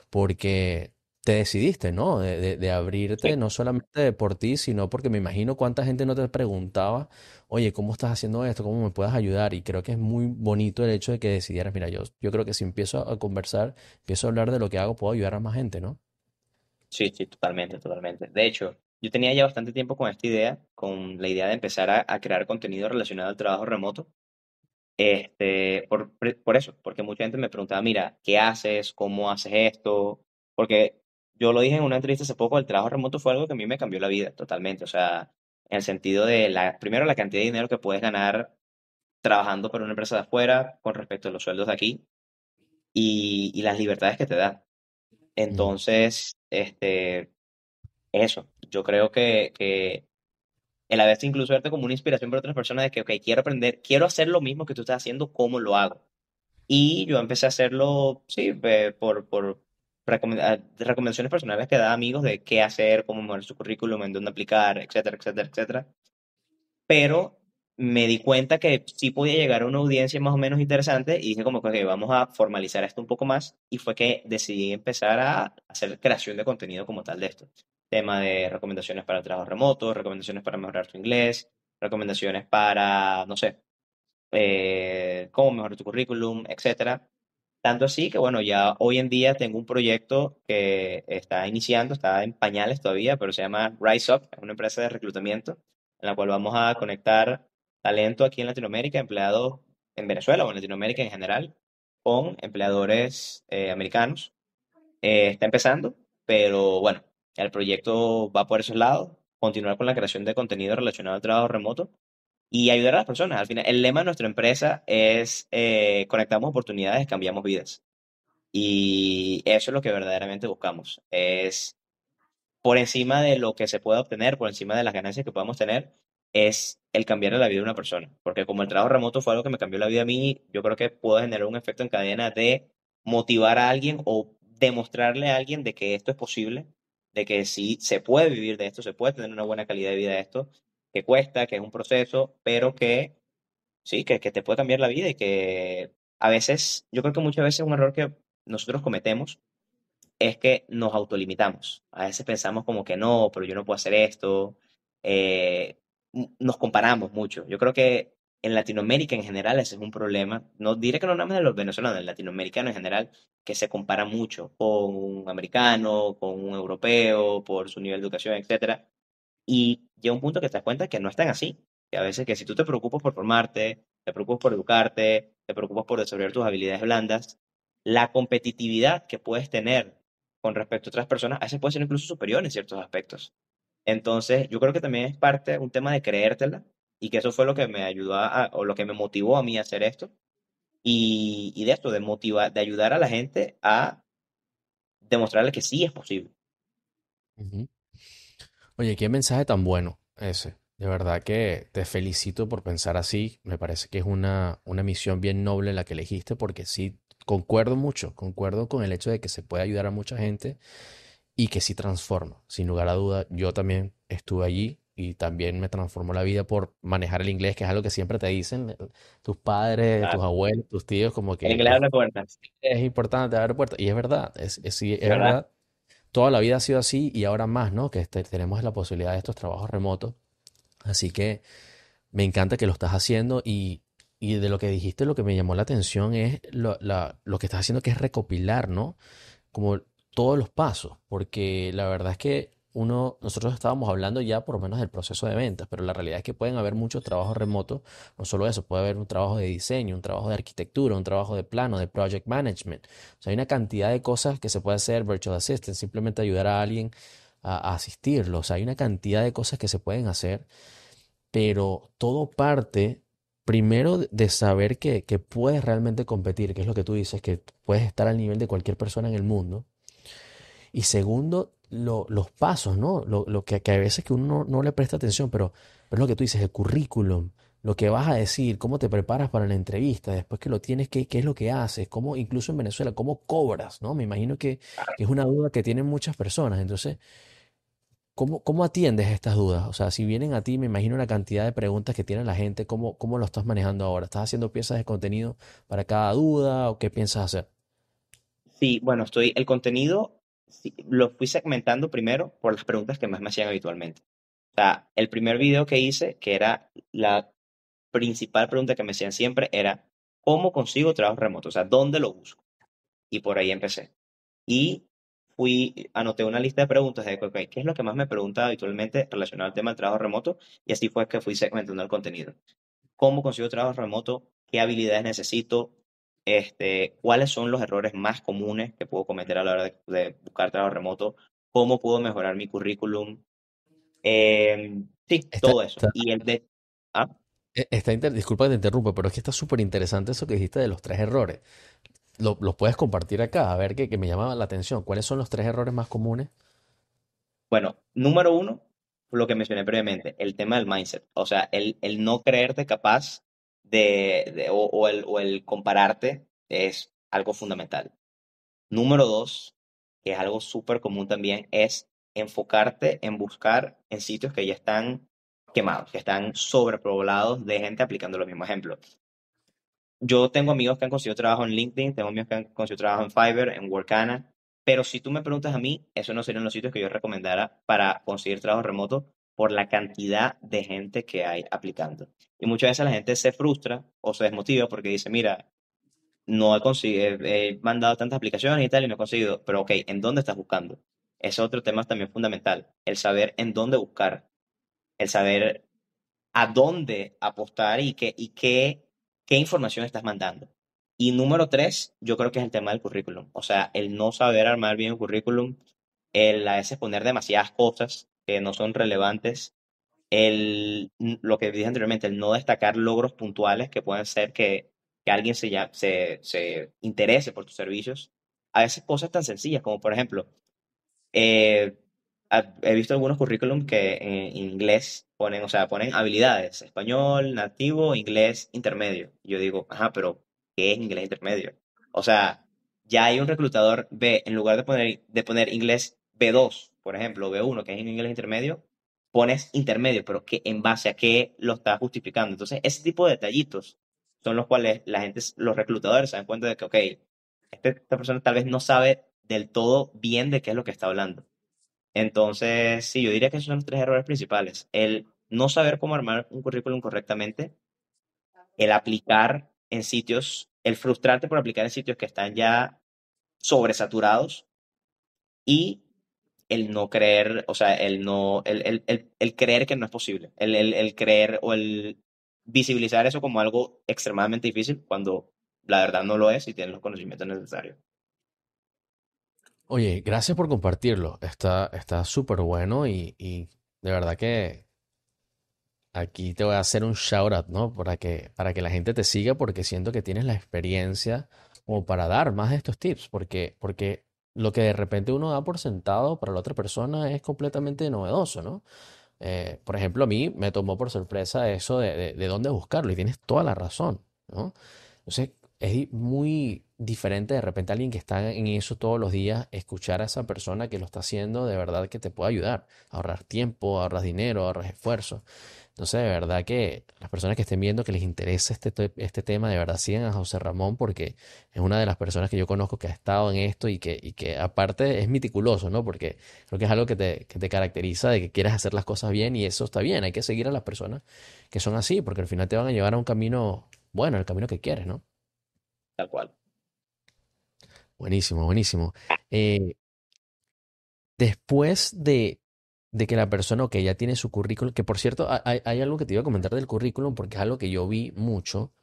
porque te decidiste, ¿no? De abrirte Sí, no solamente por ti, sino porque me imagino cuánta gente no te preguntaba, oye, ¿cómo estás haciendo esto? ¿Cómo me puedes ayudar? Y creo que es muy bonito el hecho de que decidieras, mira, yo creo que si empiezo a conversar, empiezo a hablar de lo que hago, puedo ayudar a más gente, ¿no? sí, sí, totalmente, totalmente. De hecho, yo tenía ya bastante tiempo con esta idea, con la idea de empezar a crear contenido relacionado al trabajo remoto. Por eso, porque mucha gente me preguntaba, mira, ¿qué haces? ¿Cómo haces esto? Porque yo lo dije en una entrevista hace poco, el trabajo remoto fue algo que a mí me cambió la vida totalmente. O sea, en el sentido de primero la cantidad de dinero que puedes ganar trabajando para una empresa de afuera con respecto a los sueldos de aquí y las libertades que te da. Mm, Entonces, eso, yo creo que el a veces incluso verte como una inspiración para otras personas de que, ok, quiero aprender, quiero hacer lo mismo que tú estás haciendo, ¿cómo lo hago? Y yo empecé a hacerlo, sí, por recomendaciones personales que da amigos de qué hacer, cómo mejorar su currículum, en dónde aplicar, etcétera, etcétera, etcétera. Pero me di cuenta que sí podía llegar a una audiencia más o menos interesante y dije como que "Ok, vamos a formalizar esto un poco más y fue que decidí empezar a hacer creación de contenido como tal de esto. Tema de recomendaciones para el trabajo remoto, recomendaciones para mejorar tu inglés, recomendaciones para, no sé, cómo mejorar tu currículum, etcétera. Tanto así que, bueno, ya hoy en día tengo un proyecto que está iniciando, está en pañales todavía, pero se llama Rise Up, es una empresa de reclutamiento en la cual vamos a conectar talento aquí en Latinoamérica, empleados en Venezuela o en Latinoamérica en general, con empleadores americanos. Está empezando, pero bueno, el proyecto va por esos lados, continuar con la creación de contenido relacionado al trabajo remoto y ayudar a las personas. Al final, el lema de nuestra empresa es conectamos oportunidades, cambiamos vidas. Y eso es lo que verdaderamente buscamos. Es por encima de lo que se pueda obtener, por encima de las ganancias que podamos tener, es el cambiar la vida de una persona. Porque como el trabajo remoto fue algo que me cambió la vida a mí, yo creo que puedo generar un efecto en cadena de motivar a alguien o demostrarle a alguien de que esto es posible, de que sí se puede vivir de esto, se puede tener una buena calidad de vida de esto, que cuesta, que es un proceso, pero que sí, que te puede cambiar la vida y que a veces, yo creo que muchas veces un error que nosotros cometemos es que nos autolimitamos. A veces pensamos como que no, pero yo no puedo hacer esto. Nos comparamos mucho. Yo creo que en Latinoamérica en general ese es un problema. No diré que no nada más de los venezolanos, el latinoamericano en general, que se compara mucho con un americano, con un europeo, por su nivel de educación, etcétera. Y llega un punto que te das cuenta que no es tan así. Que a veces que si tú te preocupas por formarte, te preocupas por educarte, te preocupas por desarrollar tus habilidades blandas, la competitividad que puedes tener con respecto a otras personas, a veces puede ser incluso superior en ciertos aspectos. Entonces, yo creo que también es parte, un tema de creértela, y que eso fue lo que me ayudó o lo que me motivó a mí a hacer esto, y de esto, de motivar, de ayudar a la gente a demostrarle que sí es posible. ujú. Oye, qué mensaje tan bueno ese. De verdad que te felicito por pensar así. Me parece que es una misión bien noble la que elegiste porque sí, concuerdo mucho, concuerdo con el hecho de que se puede ayudar a mucha gente y que sí transforma. Sin lugar a duda, yo también estuve allí y también me transformó la vida por manejar el inglés, que es algo que siempre te dicen tus padres, tus Claro. abuelos, tus tíos, como El que inglés abre puertas, es importante abrir puertas. Y es verdad, sí, es de verdad. verdad. Toda la vida ha sido así y ahora más, ¿no? Que tenemos la posibilidad de estos trabajos remotos. Así que me encanta que lo estás haciendo y de lo que dijiste, lo que me llamó la atención es lo que estás haciendo, que es recopilar, ¿no? Como todos los pasos, porque la verdad es que nosotros estábamos hablando ya por lo menos del proceso de ventas, pero la realidad es que pueden haber muchos trabajos remotos, no solo eso, puede haber un trabajo de diseño, un trabajo de arquitectura, un trabajo de plano, de project management. O sea, hay una cantidad de cosas que se puede hacer, virtual assistant, simplemente ayudar a alguien a asistirlo. O sea, hay una cantidad de cosas que se pueden hacer, pero todo parte primero de saber que puedes realmente competir, que es lo que tú dices, que puedes estar al nivel de cualquier persona en el mundo. Y segundo, los pasos, ¿no? Lo que a veces que uno no le presta atención, pero es lo que tú dices, el currículum, lo que vas a decir, cómo te preparas para la entrevista, después que lo tienes, qué es lo que haces, cómo, incluso en Venezuela, cómo cobras, ¿no? Me imagino que es una duda que tienen muchas personas. Entonces, ¿cómo atiendes estas dudas? O sea, si vienen a ti, me imagino una cantidad de preguntas que tiene la gente, ¿cómo lo estás manejando ahora? ¿Estás haciendo piezas de contenido para cada duda o qué piensas hacer? Sí, bueno, el contenido sí, lo fui segmentando primero por las preguntas que más me hacían habitualmente. O sea, el primer video que hice, que era la principal pregunta que me hacían siempre, era ¿cómo consigo trabajo remoto? O sea, ¿dónde lo busco? Y por ahí empecé. Y anoté una lista de preguntas de, ok, ¿qué es lo que más me pregunta habitualmente relacionado al tema del trabajo remoto? Y así fue que fui segmentando el contenido. ¿Cómo consigo trabajo remoto? ¿Qué habilidades necesito? ¿Cuáles son los errores más comunes que puedo cometer a la hora de buscar trabajo remoto? ¿Cómo puedo mejorar mi currículum? Sí, Está, todo eso. está, Y el de... Ah, disculpa que te interrumpa, pero es que está súper interesante eso que dijiste de los tres errores. Los puedes compartir acá, a ver que me llama la atención. ¿Cuáles son los tres errores más comunes? bueno, número uno, lo que mencioné previamente, el tema del mindset. O sea, el no creerte capaz o el compararte es algo fundamental. Número dos, que es algo súper común también, es enfocarte en buscar en sitios que ya están quemados, que están sobrepoblados de gente aplicando los mismos ejemplos. Yo tengo amigos que han conseguido trabajo en LinkedIn, tengo amigos que han conseguido trabajo en Fiverr, en Workana, pero si tú me preguntas a mí, esos no serían los sitios que yo recomendara para conseguir trabajo remoto por la cantidad de gente que hay aplicando. Y muchas veces la gente se frustra o se desmotiva porque dice, mira, no he conseguido, he mandado tantas aplicaciones y tal y no he conseguido, pero ok, ¿en dónde estás buscando? Ese otro tema es también fundamental, el saber en dónde buscar, el saber a dónde apostar qué información estás mandando. Y número tres, yo creo que es el tema del currículum. O sea, el no saber armar bien un currículum, el a veces poner demasiadas cosas que no son relevantes, lo que dije anteriormente, el no destacar logros puntuales que pueden ser que alguien se interese por tus servicios. A veces cosas tan sencillas como, por ejemplo, eh, he visto algunos currículums que en inglés ponen, o sea, ponen habilidades, español, nativo, inglés, intermedio. Y yo digo, ajá, pero ¿qué es inglés intermedio? O sea, ya hay un reclutador B, en lugar de poner inglés B2, por ejemplo, B1, que es en inglés intermedio, pones intermedio, pero que en base a qué lo estás justificando. Entonces, ese tipo de detallitos son los cuales la gente, los reclutadores se dan cuenta de que, ok, esta persona tal vez no sabe del todo bien de qué es lo que está hablando. Entonces, sí, yo diría que esos son los tres errores principales. El no saber cómo armar un currículum correctamente, el aplicar en sitios, el frustrarte por aplicar en sitios que están ya sobresaturados y el no creer, o sea, el no, el creer que no es posible, el creer o el visibilizar eso como algo extremadamente difícil cuando la verdad no lo es y tienes los conocimientos necesarios. Oye, gracias por compartirlo. Está súper bueno y de verdad que aquí te voy a hacer un shout out, ¿no? Para que la gente te siga porque siento que tienes la experiencia como para dar más de estos tips, porque lo que de repente uno da por sentado para la otra persona es completamente novedoso, ¿no? Por ejemplo, a mí me tomó por sorpresa eso de dónde buscarlo y tienes toda la razón, ¿no? Entonces, es muy diferente de repente alguien que está en eso todos los días, escuchar a esa persona que lo está haciendo, de verdad que te puede ayudar, ahorrar tiempo, ahorras dinero, ahorras esfuerzo. Entonces, de verdad que las personas que estén viendo que les interesa este tema, de verdad sigan a José Ramón porque es una de las personas que yo conozco que ha estado en esto y que aparte es meticuloso, ¿no? Porque creo que es algo que te caracteriza de que quieres hacer las cosas bien y eso está bien. Hay que seguir a las personas que son así porque al final te van a llevar a un camino bueno, el camino que quieres, ¿no? Tal cual. Buenísimo, buenísimo. Eh, después de que la persona, ok, ya tiene su currículum, que por cierto, hay algo que te iba a comentar del currículum porque es algo que yo vi mucho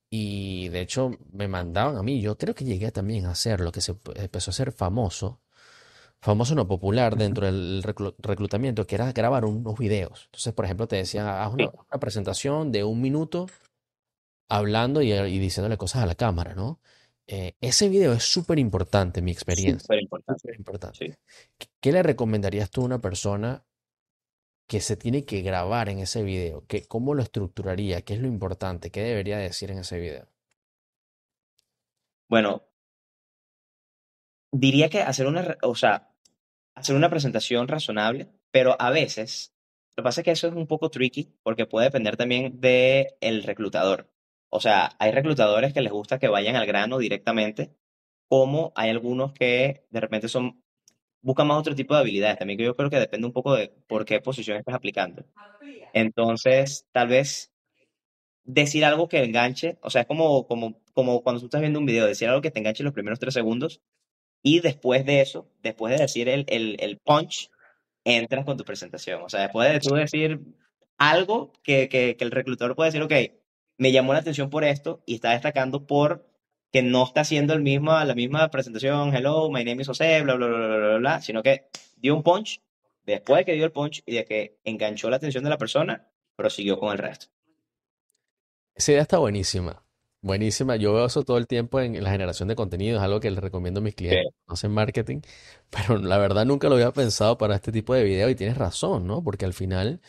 y de hecho me mandaban a mí, yo creo que llegué también a hacer lo que se empezó a hacer famoso, famoso no popular Ujú. dentro del reclutamiento, que era grabar unos videos. Entonces, por ejemplo, te decían, haz una, Sí, una presentación de 1 minuto hablando y diciéndole cosas a la cámara, ¿no? Ese video es súper importante, en mi experiencia. súper importante. Súper importante. Sí. ¿Qué le recomendarías tú a una persona que se tiene que grabar en ese video? ¿Cómo lo estructuraría? ¿Qué es lo importante? ¿Qué debería decir en ese video? Bueno, diría que o sea, hacer una presentación razonable, pero a veces, lo que pasa es que eso es un poco tricky porque puede depender también del reclutador. O sea, hay reclutadores que les gusta que vayan al grano directamente, como hay algunos que de repente buscan más otro tipo de habilidades. También que yo creo que depende un poco de por qué posición estás aplicando. Entonces, tal vez decir algo que enganche, o sea, es como cuando tú estás viendo un video, decir algo que te enganche en los primeros 3 segundos y después de eso, después de decir el punch, entras con tu presentación. O sea, después de tú decir algo que el reclutador puede decir, ok, me llamó la atención por esto y está destacando por que no está haciendo la misma presentación, hello, my name is José, bla, bla, bla, bla, bla, bla, sino que dio un punch después de que dio el punch y de que enganchó la atención de la persona, prosiguió con el resto. Esa idea está buenísima. Buenísima. Yo veo eso todo el tiempo en la generación de contenido. Es algo que les recomiendo a mis Sí. clientes. No hacen marketing, pero la verdad nunca lo había pensado para este tipo de video y tienes razón, ¿no? Porque al final,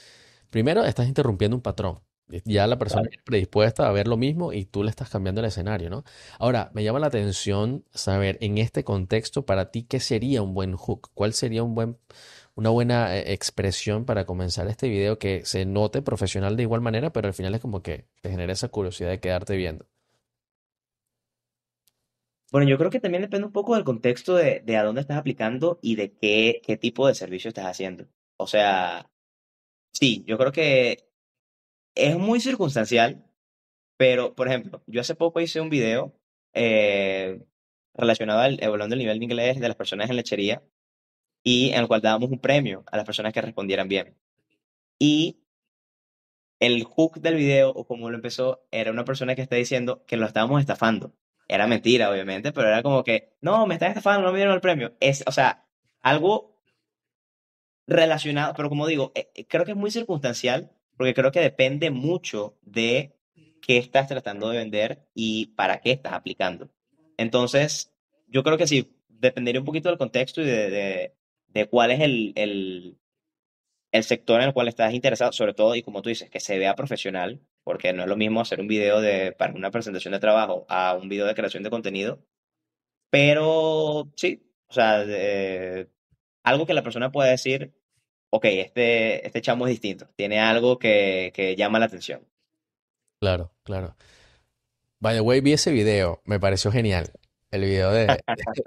primero estás interrumpiendo un patrón. Ya la persona Claro. es predispuesta a ver lo mismo y tú le estás cambiando el escenario, ¿no? Ahora, me llama la atención saber en este contexto para ti qué sería un buen hook, cuál sería una buena expresión para comenzar este video que se note profesional de igual manera, pero al final es como que te genera esa curiosidad de quedarte viendo. Bueno, yo creo que también depende un poco del contexto de a dónde estás aplicando y de qué tipo de servicio estás haciendo. O sea, sí, yo creo que es muy circunstancial, pero, por ejemplo, yo hace poco hice un video eh, relacionado al evaluando el nivel de inglés de las personas en lechería y en el cual dábamos un premio a las personas que respondieran bien. Y el hook del video, o como lo empezó, era una persona que está diciendo que lo estábamos estafando. Era mentira, obviamente, pero era como que, no, me están estafando, no me dieron el premio. O sea, algo relacionado, pero como digo, creo que es muy circunstancial, porque creo que depende mucho de qué estás tratando de vender y para qué estás aplicando. Entonces, yo creo que sí, dependería un poquito del contexto y de cuál es el sector en el cual estás interesado, sobre todo, y como tú dices, que se vea profesional, porque no es lo mismo hacer un video para una presentación de trabajo a un video de creación de contenido, pero sí, o sea, algo que la persona pueda decir, ok, este chamo es distinto, tiene algo que llama la atención. Claro, claro. By the way, vi ese video, me pareció genial. El video el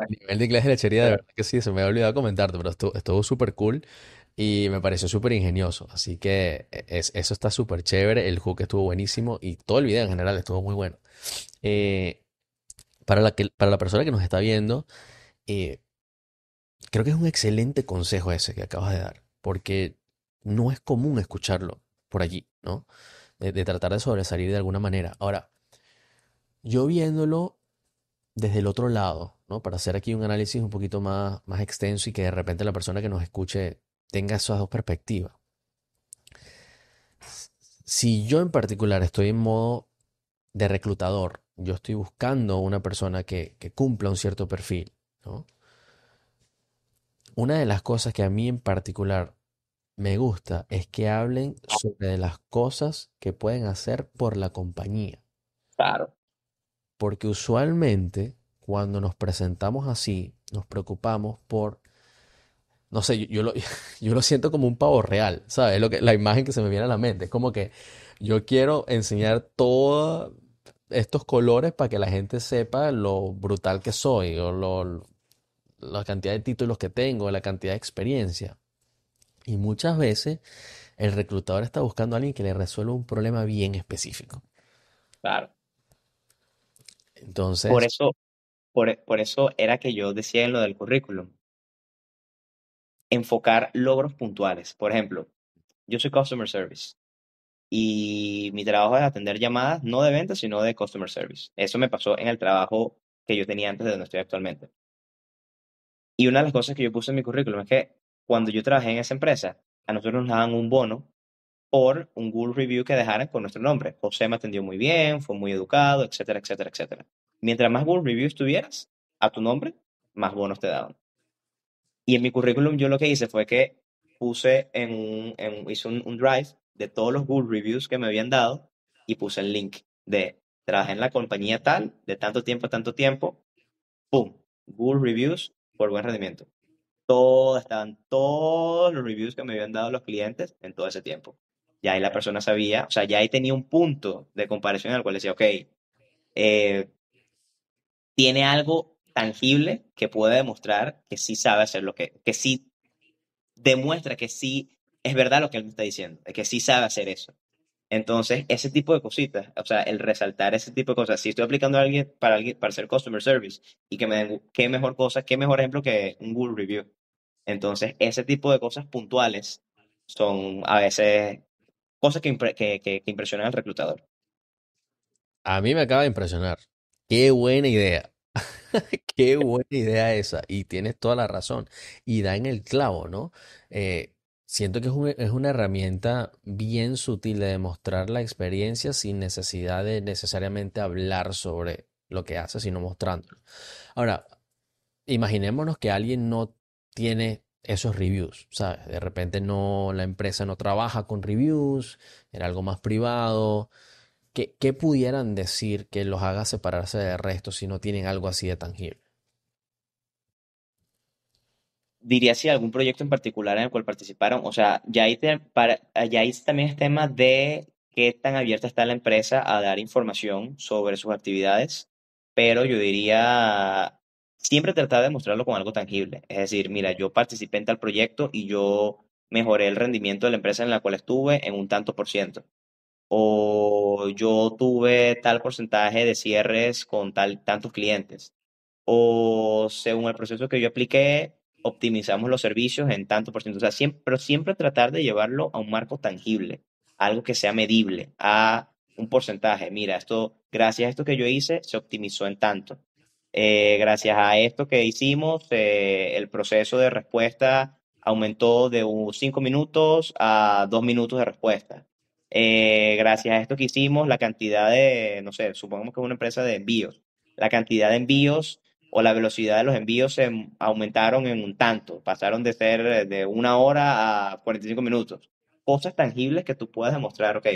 nivel de inglés de lechería, de Claro. verdad que sí, se me había olvidado comentarte, pero estuvo súper cool y me pareció súper ingenioso. Así que eso está súper chévere, el hook estuvo buenísimo y todo el video en general estuvo muy bueno. Eh, para la persona que nos está viendo, eh, creo que es un excelente consejo ese que acabas de dar, porque no es común escucharlo por allí, ¿no? De tratar de sobresalir de alguna manera. Ahora, yo viéndolo desde el otro lado, ¿no? Para hacer aquí un análisis un poquito más extenso y que de repente la persona que nos escuche tenga esas dos perspectivas. Si yo en particular estoy en modo de reclutador, yo estoy buscando una persona que cumpla un cierto perfil, ¿no? Una de las cosas que a mí en particular me gusta es que hablen sobre las cosas que pueden hacer por la compañía. Claro, Porque usualmente cuando nos presentamos así, nos preocupamos por, no sé, yo lo siento como un pavo real, ¿sabes? La imagen que se me viene a la mente. Es como que yo quiero enseñar todos estos colores para que la gente sepa lo brutal que soy o la cantidad de títulos que tengo, la cantidad de experiencia. Y muchas veces el reclutador está buscando a alguien que le resuelva un problema bien específico. claro. Por Entonces, eso, por eso era que yo decía en lo del currículum, enfocar logros puntuales. Por ejemplo, yo soy Customer Service y mi trabajo es atender llamadas no de ventas, sino de Customer Service. Eso me pasó en el trabajo que yo tenía antes de donde estoy actualmente. Y una de las cosas que yo puse en mi currículum es que cuando yo trabajé en esa empresa, a nosotros nos daban un bono por un Google Review que dejaran con nuestro nombre. José me atendió muy bien, fue muy educado, etcétera, etcétera, etcétera. Mientras más Google Reviews tuvieras a tu nombre, más bonos te daban. Y en mi currículum yo lo que hice fue que puse hice un drive de todos los Google Reviews que me habían dado y puse el link de trabajé en la compañía tal, de tanto tiempo a tanto tiempo, ¡pum! Google Reviews por buen rendimiento. Estaban todos los reviews que me habían dado los clientes en todo ese tiempo. Ya ahí la persona sabía, o sea, ya ahí tenía un punto de comparación al cual decía, ok, tiene algo tangible que puede demostrar que sí sabe hacer que sí demuestra que sí es verdad lo que él me está diciendo, que sí sabe hacer eso. Entonces, ese tipo de cositas, o sea, el resaltar ese tipo de cosas, si estoy aplicando a alguien para hacer customer service y que me den qué mejor cosa, qué mejor ejemplo que un Google Review. Entonces, ese tipo de cosas puntuales son a veces cosas que impresionan al reclutador. a mí me acaba de impresionar. Qué buena idea. Qué buena idea esa. Y tienes toda la razón. Y da en el clavo, ¿no? Siento que es una herramienta bien sutil de demostrar la experiencia sin necesidad de necesariamente hablar sobre lo que hace, sino mostrándolo. Ahora, imaginémonos que alguien no tiene esos reviews, ¿sabes? De repente no, la empresa no trabaja con reviews, era algo más privado. ¿Qué pudieran decir que los haga separarse del resto si no tienen algo así de tangible? Diría si algún proyecto en particular en el cual participaron, o sea, ya ahí también es tema de qué tan abierta está la empresa a dar información sobre sus actividades, pero yo diría siempre tratar de mostrarlo con algo tangible, es decir, mira, yo participé en tal proyecto y yo mejoré el rendimiento de la empresa en la cual estuve en un tanto por ciento, o yo tuve tal porcentaje de cierres con tantos clientes, o según el proceso que yo apliqué, optimizamos los servicios en tanto por ciento. O sea, siempre, pero siempre tratar de llevarlo a un marco tangible, algo que sea medible, a un porcentaje. Mira, esto, gracias a esto que yo hice, se optimizó en tanto. Gracias a esto que hicimos, el proceso de respuesta aumentó de 5 minutos a 2 minutos de respuesta. Gracias a esto que hicimos, la cantidad de, no sé, supongamos que es una empresa de envíos, la cantidad de envíos o la velocidad de los envíos se aumentaron en un tanto, pasaron de ser de 1 hora a 45 minutos. Cosas tangibles que tú puedas demostrar, ok,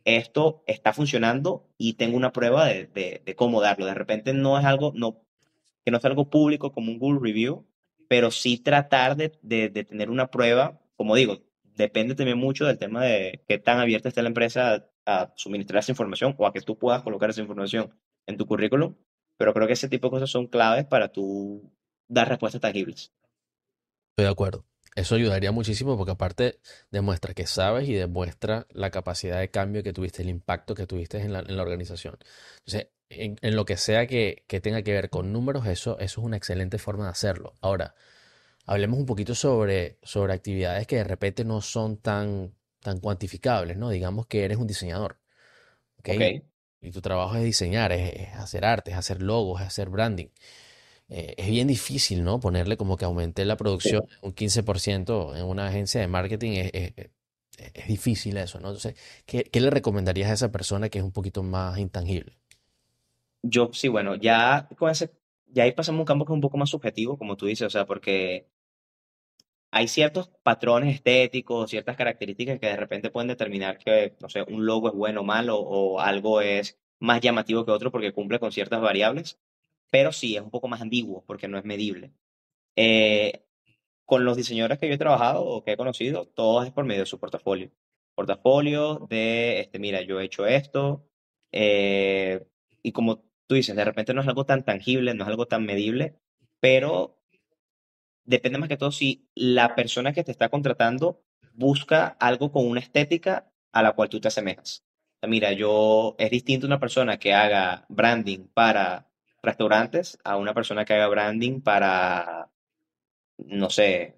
esto está funcionando y tengo una prueba de cómo darlo. De repente no es algo, no, que no es algo público como un Google Review, pero sí tratar de tener una prueba, como digo, depende también mucho del tema de qué tan abierta está la empresa a suministrar esa información o a que tú puedas colocar esa información en tu currículum, pero creo que ese tipo de cosas son claves para tú dar respuestas tangibles. Estoy de acuerdo. Eso ayudaría muchísimo porque aparte demuestra que sabes y demuestra la capacidad de cambio que tuviste, el impacto que tuviste en la organización. Entonces, en lo que sea que tenga que ver con números, eso es una excelente forma de hacerlo. Ahora, hablemos un poquito sobre actividades que de repente no son tan cuantificables, ¿no? Digamos que eres un diseñador, ¿ok? Ok. Y tu trabajo es diseñar, es hacer arte, es hacer logos, es hacer branding. Es bien difícil, ¿no? Ponerle como que aumenté la producción Sí. un 15% en una agencia de marketing. Es difícil eso, ¿no? Entonces, ¿qué le recomendarías a esa persona que es un poquito más intangible? Yo sí, bueno, ya con ese, ya ahí pasamos a un campo que es un poco más subjetivo, como tú dices, o sea, porque hay ciertos patrones estéticos, ciertas características que de repente pueden determinar que, no sé, un logo es bueno o malo o algo es más llamativo que otro porque cumple con ciertas variables, pero sí es un poco más ambiguo porque no es medible. Eh, con los diseñadores que yo he trabajado o que he conocido, todo es por medio de su portafolio. Portafolio de, mira, yo he hecho esto, eh, y como tú dices, de repente no es algo tan tangible, no es algo tan medible, pero depende más que todo si la persona que te está contratando busca algo con una estética a la cual tú te asemejas. O sea, mira, es distinto una persona que haga branding para restaurantes a una persona que haga branding para, no sé,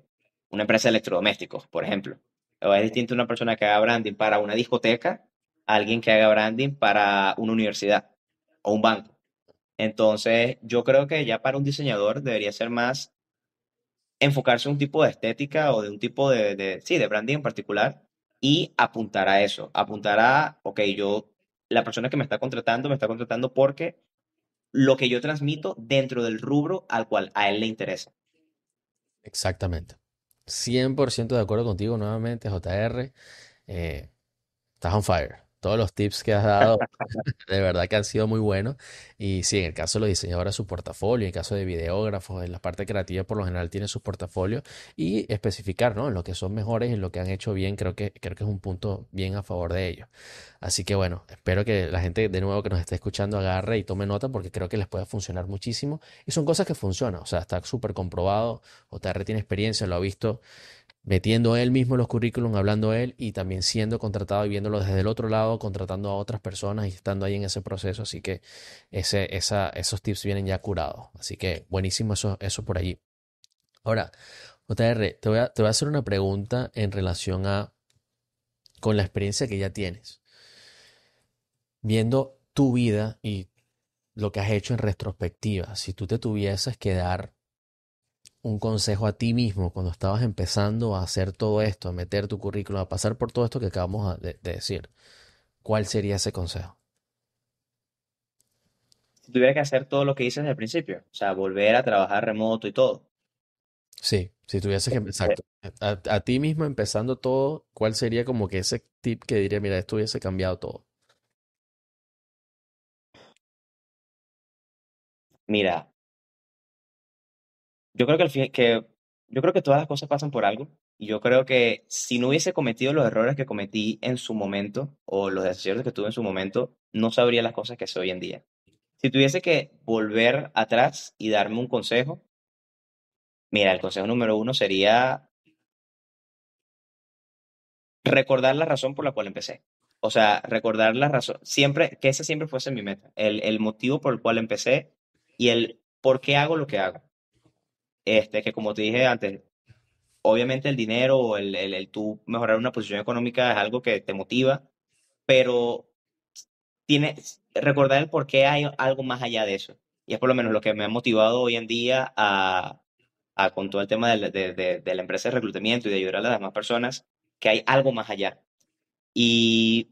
una empresa de electrodomésticos, por ejemplo. O es distinto una persona que haga branding para una discoteca a alguien que haga branding para una universidad o un banco. Entonces, yo creo que ya para un diseñador debería ser más enfocarse en un tipo de estética o de un tipo sí, de branding en particular y apuntar a eso, apuntar a, ok, la persona que me está contratando porque lo que yo transmito dentro del rubro al cual a él le interesa. Exactamente. 100% de acuerdo contigo nuevamente, JR. Eh, Estás on fire. Todos los tips que has dado de verdad que han sido muy buenos. Y sí, en el caso de los diseñadores, su portafolio, en el caso de videógrafos, en la parte creativa por lo general tienen sus portafolios y especificar, ¿no? En lo que son mejores y en lo que han hecho bien, creo que es un punto bien a favor de ellos. Así que bueno, espero que la gente de nuevo que nos esté escuchando agarre y tome nota porque creo que les puede funcionar muchísimo. Y son cosas que funcionan, o sea, está súper comprobado. JR tiene experiencia, lo ha visto metiendo él mismo los currículum, hablando él y también siendo contratado y viéndolo desde el otro lado, contratando a otras personas y estando ahí en ese proceso. Así que esos tips vienen ya curados. Así que buenísimo eso por allí. Ahora, JR, te voy a hacer una pregunta en relación a con la experiencia que ya tienes, viendo tu vida y lo que has hecho en retrospectiva. Si tú te tuvieses que dar un consejo a ti mismo cuando estabas empezando a hacer todo esto, a meter tu currículum, a pasar por todo esto que acabamos de decir, ¿cuál sería ese consejo? Si tuviera que hacer todo lo que hice desde el principio, o sea, volver a trabajar remoto y todo. Sí, si tuvieses que, Eh, exacto, a ti mismo empezando todo, ¿cuál sería como que ese tip que diría, mira, esto hubiese cambiado todo? Mira, yo creo que, yo creo que todas las cosas pasan por algo. Y yo creo que si no hubiese cometido los errores que cometí en su momento o los desaciertos que tuve en su momento, no sabría las cosas que sé hoy en día. Si tuviese que volver atrás y darme un consejo, mira, el consejo número uno sería recordar la razón por la cual empecé. O sea, recordar la razón, siempre, que ese siempre fuese mi meta, el motivo por el cual empecé y el por qué hago lo que hago. Que como te dije antes, obviamente el dinero o el tú mejorar una posición económica es algo que te motiva, pero recordar el por qué hay algo más allá de eso. Y es por lo menos lo que me ha motivado hoy en día con todo el tema de la empresa de reclutamiento y de ayudar a las demás personas, que hay algo más allá. Y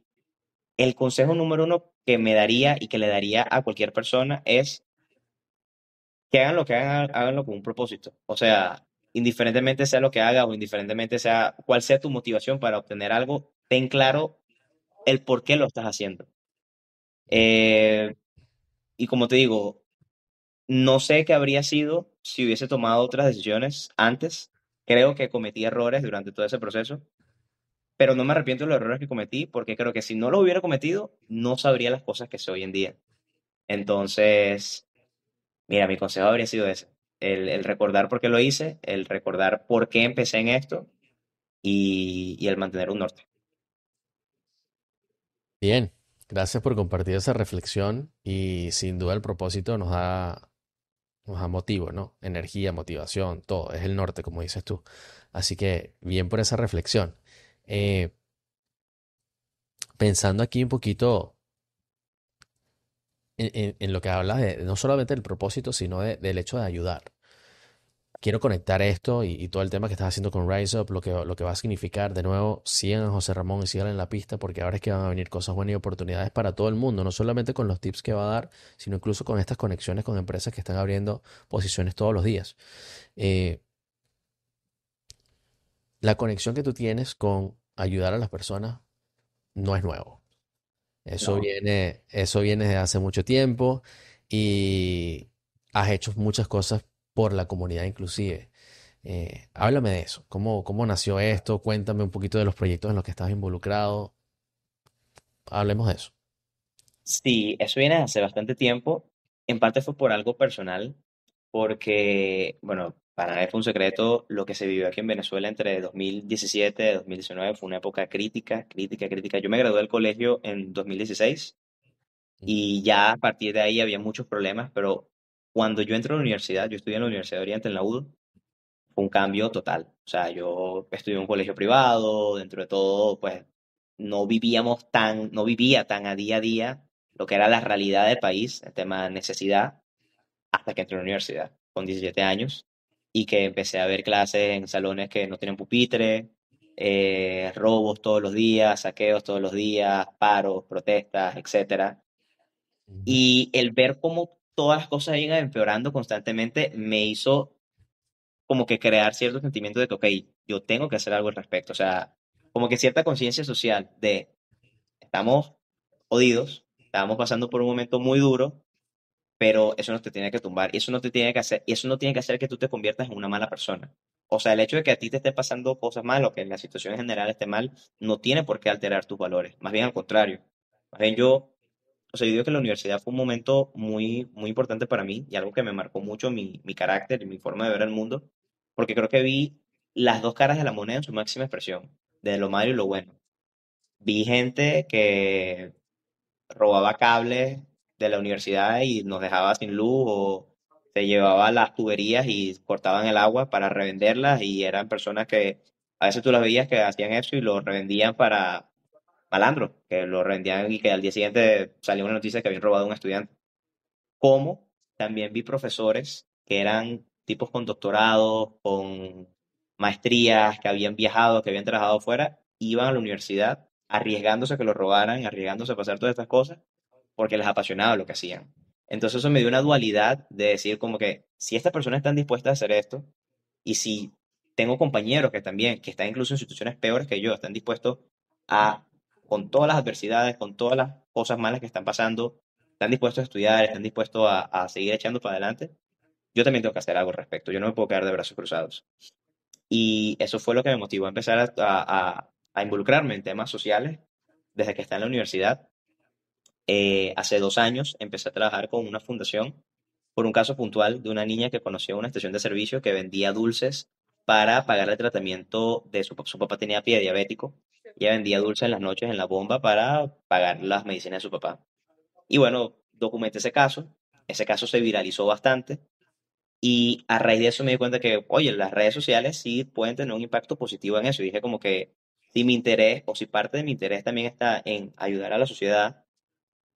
el consejo número uno que me daría y que le daría a cualquier persona es que hagan lo que hagan, háganlo con un propósito. O sea, indiferentemente sea lo que haga o indiferentemente sea cuál sea tu motivación para obtener algo, ten claro el por qué lo estás haciendo. Eh, y como te digo, no sé qué habría sido si hubiese tomado otras decisiones antes. Creo que cometí errores durante todo ese proceso, pero no me arrepiento de los errores que cometí porque creo que si no los hubiera cometido, no sabría las cosas que sé hoy en día. Entonces, mira, mi consejo habría sido ese, el recordar por qué lo hice, el recordar por qué empecé en esto y el mantener un norte. Bien, gracias por compartir esa reflexión y sin duda el propósito nos da motivo, ¿no? Energía, motivación, todo, es el norte, como dices tú. Así que bien por esa reflexión. Eh, Pensando aquí un poquito en lo que hablas de no solamente del propósito, sino del hecho de ayudar. Quiero conectar esto y todo el tema que estás haciendo con Rise Up, lo que va a significar. De nuevo, sigan a José Ramón y sigan en la pista porque ahora es que van a venir cosas buenas y oportunidades para todo el mundo, no solamente con los tips que va a dar, sino incluso con estas conexiones con empresas que están abriendo posiciones todos los días. Eh, la conexión que tú tienes con ayudar a las personas no es nuevo. No. Eso viene desde hace mucho tiempo y has hecho muchas cosas por la comunidad inclusive. Háblame de eso. ¿Cómo nació esto? Cuéntame un poquito de los proyectos en los que estás involucrado. Hablemos de eso. Sí, eso viene hace bastante tiempo. En parte fue por algo personal, porque, bueno, para nadie fue un secreto, lo que se vivió aquí en Venezuela entre 2017 y 2019 fue una época crítica, crítica, crítica. Yo me gradué del colegio en 2016 y ya a partir de ahí había muchos problemas, pero cuando yo entré a la universidad, yo estudié en la Universidad de Oriente en la UDO, fue un cambio total. O sea, yo estudié en un colegio privado, dentro de todo, pues no vivía tan a día lo que era la realidad del país, el tema de necesidad, hasta que entré a la universidad con 17 años y que empecé a ver clases en salones que no tienen pupitre, robos todos los días, saqueos todos los días, paros, protestas, etcétera. Ujú. Y el ver cómo todas las cosas iban empeorando constantemente me hizo como que crear cierto sentimiento de que, ok, yo tengo que hacer algo al respecto. O sea, como que cierta conciencia social de estamos jodidos, estamos pasando por un momento muy duro, pero eso no te tiene que tumbar, y eso no te tiene que hacer, y eso no tiene que hacer que tú te conviertas en una mala persona. O sea, el hecho de que a ti te estén pasando cosas mal o que la situación en general esté mal, no tiene por qué alterar tus valores. Más bien al contrario. Más bien o sea, yo digo que la universidad fue un momento muy, muy importante para mí y algo que me marcó mucho mi carácter y mi forma de ver el mundo, porque creo que vi las dos caras de la moneda en su máxima expresión, de lo malo y lo bueno. Vi gente que robaba cables de la universidad y nos dejaba sin luz o se llevaba las tuberías y cortaban el agua para revenderlas y eran personas que a veces tú las veías que hacían eso y lo revendían para malandros, que lo revendían y que al día siguiente salía una noticia que habían robado a un estudiante. Como también vi profesores que eran tipos con doctorados, con maestrías, que habían viajado, que habían trabajado fuera, iban a la universidad arriesgándose a que lo robaran, arriesgándose a pasar todas estas cosas, porque les apasionaba lo que hacían. Entonces eso me dio una dualidad de decir como que si estas personas están dispuestas a hacer esto, y si tengo compañeros que también, que están incluso en situaciones peores que yo, están dispuestos a, con todas las adversidades, con todas las cosas malas que están pasando, están dispuestos a estudiar, están dispuestos a seguir echando para adelante, yo también tengo que hacer algo al respecto. Yo no me puedo quedar de brazos cruzados. Y eso fue lo que me motivó a empezar a involucrarme en temas sociales desde que estaba en la universidad. Hace 2 años empecé a trabajar con una fundación por un caso puntual de una niña que conoció en una estación de servicio que vendía dulces para pagar el tratamiento de su papá tenía pie diabético. Ella vendía dulces en las noches en la bomba para pagar las medicinas de su papá. Y bueno, documenté ese caso se viralizó bastante y a raíz de eso me di cuenta que, oye, las redes sociales sí pueden tener un impacto positivo en eso. Y dije como que si mi interés o si parte de mi interés también está en ayudar a la sociedad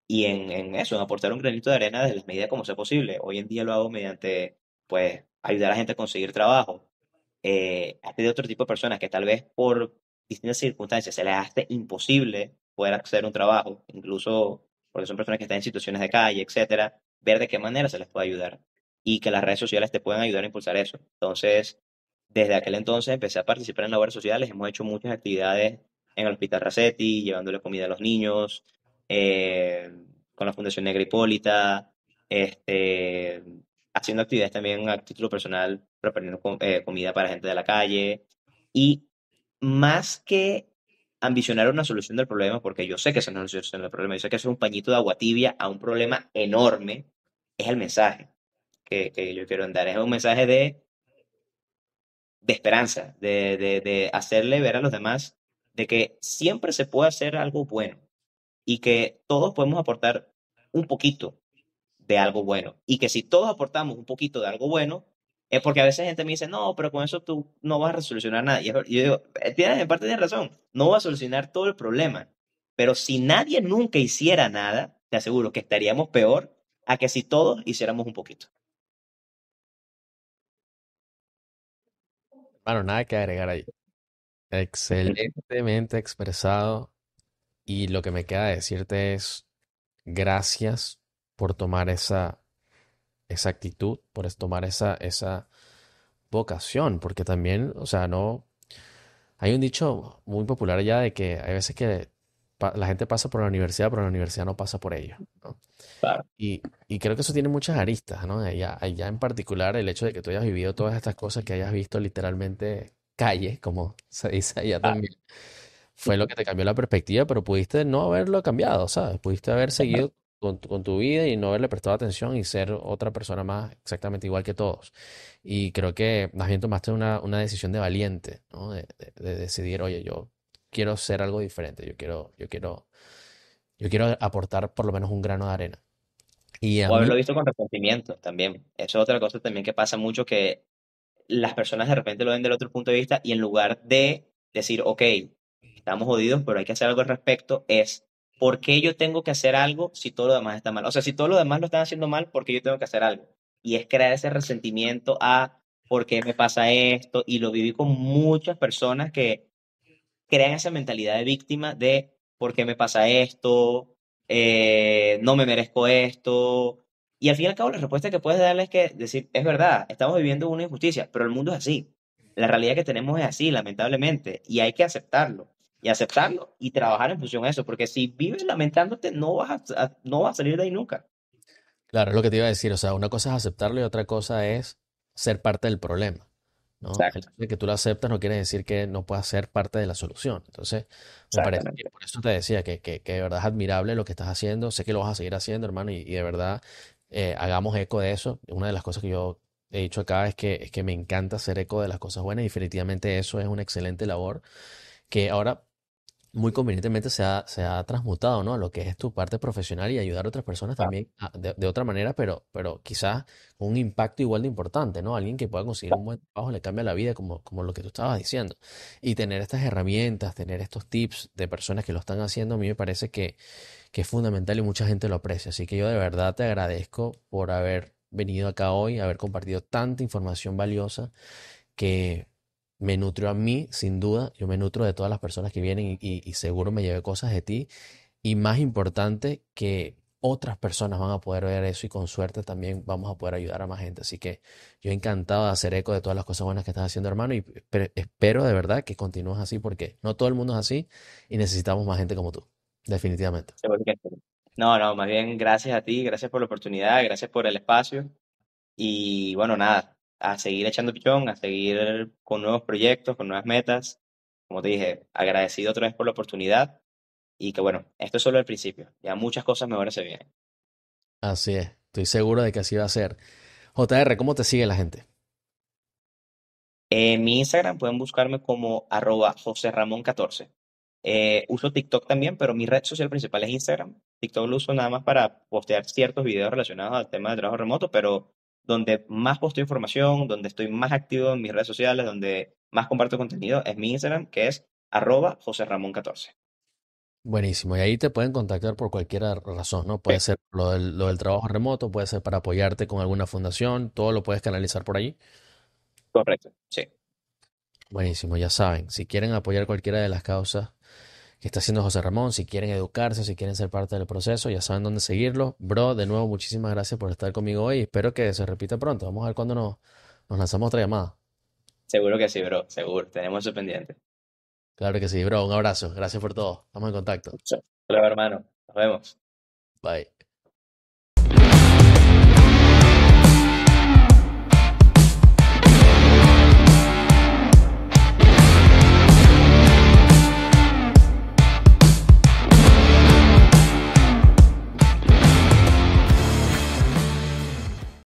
y en eso, en aportar un granito de arena desde las medidas como sea posible. Hoy en día lo hago mediante, pues, ayudar a la gente a conseguir trabajo. Hay de otro tipo de personas que tal vez por distintas circunstancias se les hace imposible poder acceder a un trabajo, incluso porque son personas que están en situaciones de calle, etcétera, ver de qué manera se les puede ayudar y que las redes sociales te pueden ayudar a impulsar eso. Entonces, desde aquel entonces empecé a participar en labores sociales, hemos hecho muchas actividades en el Hospital Racetti, llevándole comida a los niños, eh, con la Fundación Negra Hipólita, este, haciendo actividades también a título personal, preparando comida para gente de la calle. Y más que ambicionar una solución del problema, porque yo sé que esa no es la solución del problema, yo sé que eso es un pañito de agua tibia a un problema enorme, es el mensaje que yo quiero dar. Es un mensaje de esperanza, de hacerle ver a los demás de que siempre se puede hacer algo bueno y que todos podemos aportar un poquito de algo bueno. Y que si todos aportamos un poquito de algo bueno, es porque a veces gente me dice, no, pero con eso tú no vas a resolucionar nada. Y yo digo, tienes, en parte tienes razón, no va a solucionar todo el problema. Pero si nadie nunca hiciera nada, te aseguro que estaríamos peor a que si todos hiciéramos un poquito. Bueno, nada que agregar ahí. Excelentemente expresado. Y lo que me queda decirte es gracias por tomar esa actitud, por tomar esa vocación, porque también, o sea, no, hay un dicho muy popular allá de que hay veces que la gente pasa por la universidad, pero la universidad no pasa por ellos, ¿no? Claro. Y creo que eso tiene muchas aristas, ¿no? Allá en particular el hecho de que tú hayas vivido todas estas cosas, que hayas visto literalmente calle, como se dice allá Ah, también, fue lo que te cambió la perspectiva, pero pudiste no haberlo cambiado, ¿sabes? Pudiste haber seguido con tu vida y no haberle prestado atención y ser otra persona más exactamente igual que todos. Y creo que más bien tomaste una decisión de valiente, ¿no? De decidir, oye, yo quiero ser algo diferente, yo quiero aportar por lo menos un grano de arena. Y a o mí, haberlo visto con resentimiento también. Eso es otra cosa también que pasa mucho, que las personas de repente lo ven del otro punto de vista y en lugar de decir, ok, estamos jodidos, pero hay que hacer algo al respecto, es, ¿por qué yo tengo que hacer algo si todo lo demás está mal? O sea, si todo lo demás lo están haciendo mal, ¿por qué yo tengo que hacer algo? Y es crear ese resentimiento a, ¿por qué me pasa esto? Y lo viví con muchas personas que crean esa mentalidad de víctima de, ¿por qué me pasa esto? No me merezco esto. Y al fin y al cabo, la respuesta que puedes darle es que decir, es verdad, estamos viviendo una injusticia, pero el mundo es así. La realidad que tenemos es así, lamentablemente, y hay que aceptarlo. Y aceptarlo y trabajar en función a eso, porque si vives lamentándote, no vas a salir de ahí nunca. claro, es lo que te iba a decir, o sea, una cosa es aceptarlo y otra cosa es ser parte del problema, ¿no? El Exacto, hecho de que tú lo aceptas no quiere decir que no puedas ser parte de la solución. Entonces, me parece que exactamente. por eso te decía que de verdad es admirable lo que estás haciendo, sé que lo vas a seguir haciendo, hermano, y de verdad hagamos eco de eso. Una de las cosas que yo he dicho acá es que me encanta hacer eco de las cosas buenas y definitivamente eso es una excelente labor que ahora muy convenientemente se ha transmutado, ¿no? A lo que es tu parte profesional y ayudar a otras personas Claro, también de otra manera, pero quizás con un impacto igual de importante, ¿no? Alguien que pueda conseguir un buen trabajo le cambia la vida, como lo que tú estabas diciendo. Y tener estas herramientas, tener estos tips de personas que lo están haciendo, a mí me parece que es fundamental y mucha gente lo aprecia. Así que yo de verdad te agradezco por haber venido acá hoy, haber compartido tanta información valiosa que me nutrió a mí, sin duda. Yo me nutro de todas las personas que vienen y seguro me llevé cosas de ti. Y más importante, que otras personas van a poder ver eso y con suerte también vamos a poder ayudar a más gente. Así que yo encantado de hacer eco de todas las cosas buenas que estás haciendo, hermano, y espero de verdad que continúes así porque no todo el mundo es así y necesitamos más gente como tú, definitivamente. Seguro que sí. No, no, más bien gracias a ti, gracias por la oportunidad, gracias por el espacio. Y bueno, nada, a seguir echando pichón, a seguir con nuevos proyectos, con nuevas metas. Como te dije, agradecido otra vez por la oportunidad y que bueno, esto es solo el principio. Ya muchas cosas mejores se vienen. Así es, estoy seguro de que así va a ser. JR, ¿cómo te sigue la gente? En mi Instagram pueden buscarme como @joserramon14. Uso TikTok también, pero mi red social principal es Instagram. TikTok lo uso nada más para postear ciertos videos relacionados al tema de trabajo remoto, pero donde más posteo información, donde estoy más activo en mis redes sociales, donde más comparto contenido, es mi Instagram, que es @joserramon14. Buenísimo, y ahí te pueden contactar por cualquier razón, ¿no? Sí, Puede ser lo del trabajo remoto, puede ser para apoyarte con alguna fundación, todo lo puedes canalizar por allí. correcto. Sí, Buenísimo, ya saben, si quieren apoyar cualquiera de las causas que está haciendo José Ramón, si quieren educarse, si quieren ser parte del proceso, ya saben dónde seguirlo. Bro, de nuevo, muchísimas gracias por estar conmigo hoy. Espero que se repita pronto. Vamos a ver cuándo nos lanzamos otra llamada. seguro que sí, bro. Seguro. Tenemos eso pendiente. Claro que sí, bro. Un abrazo. Gracias por todo. Estamos en contacto. Mucho. Hola, hermano. Nos vemos. Bye.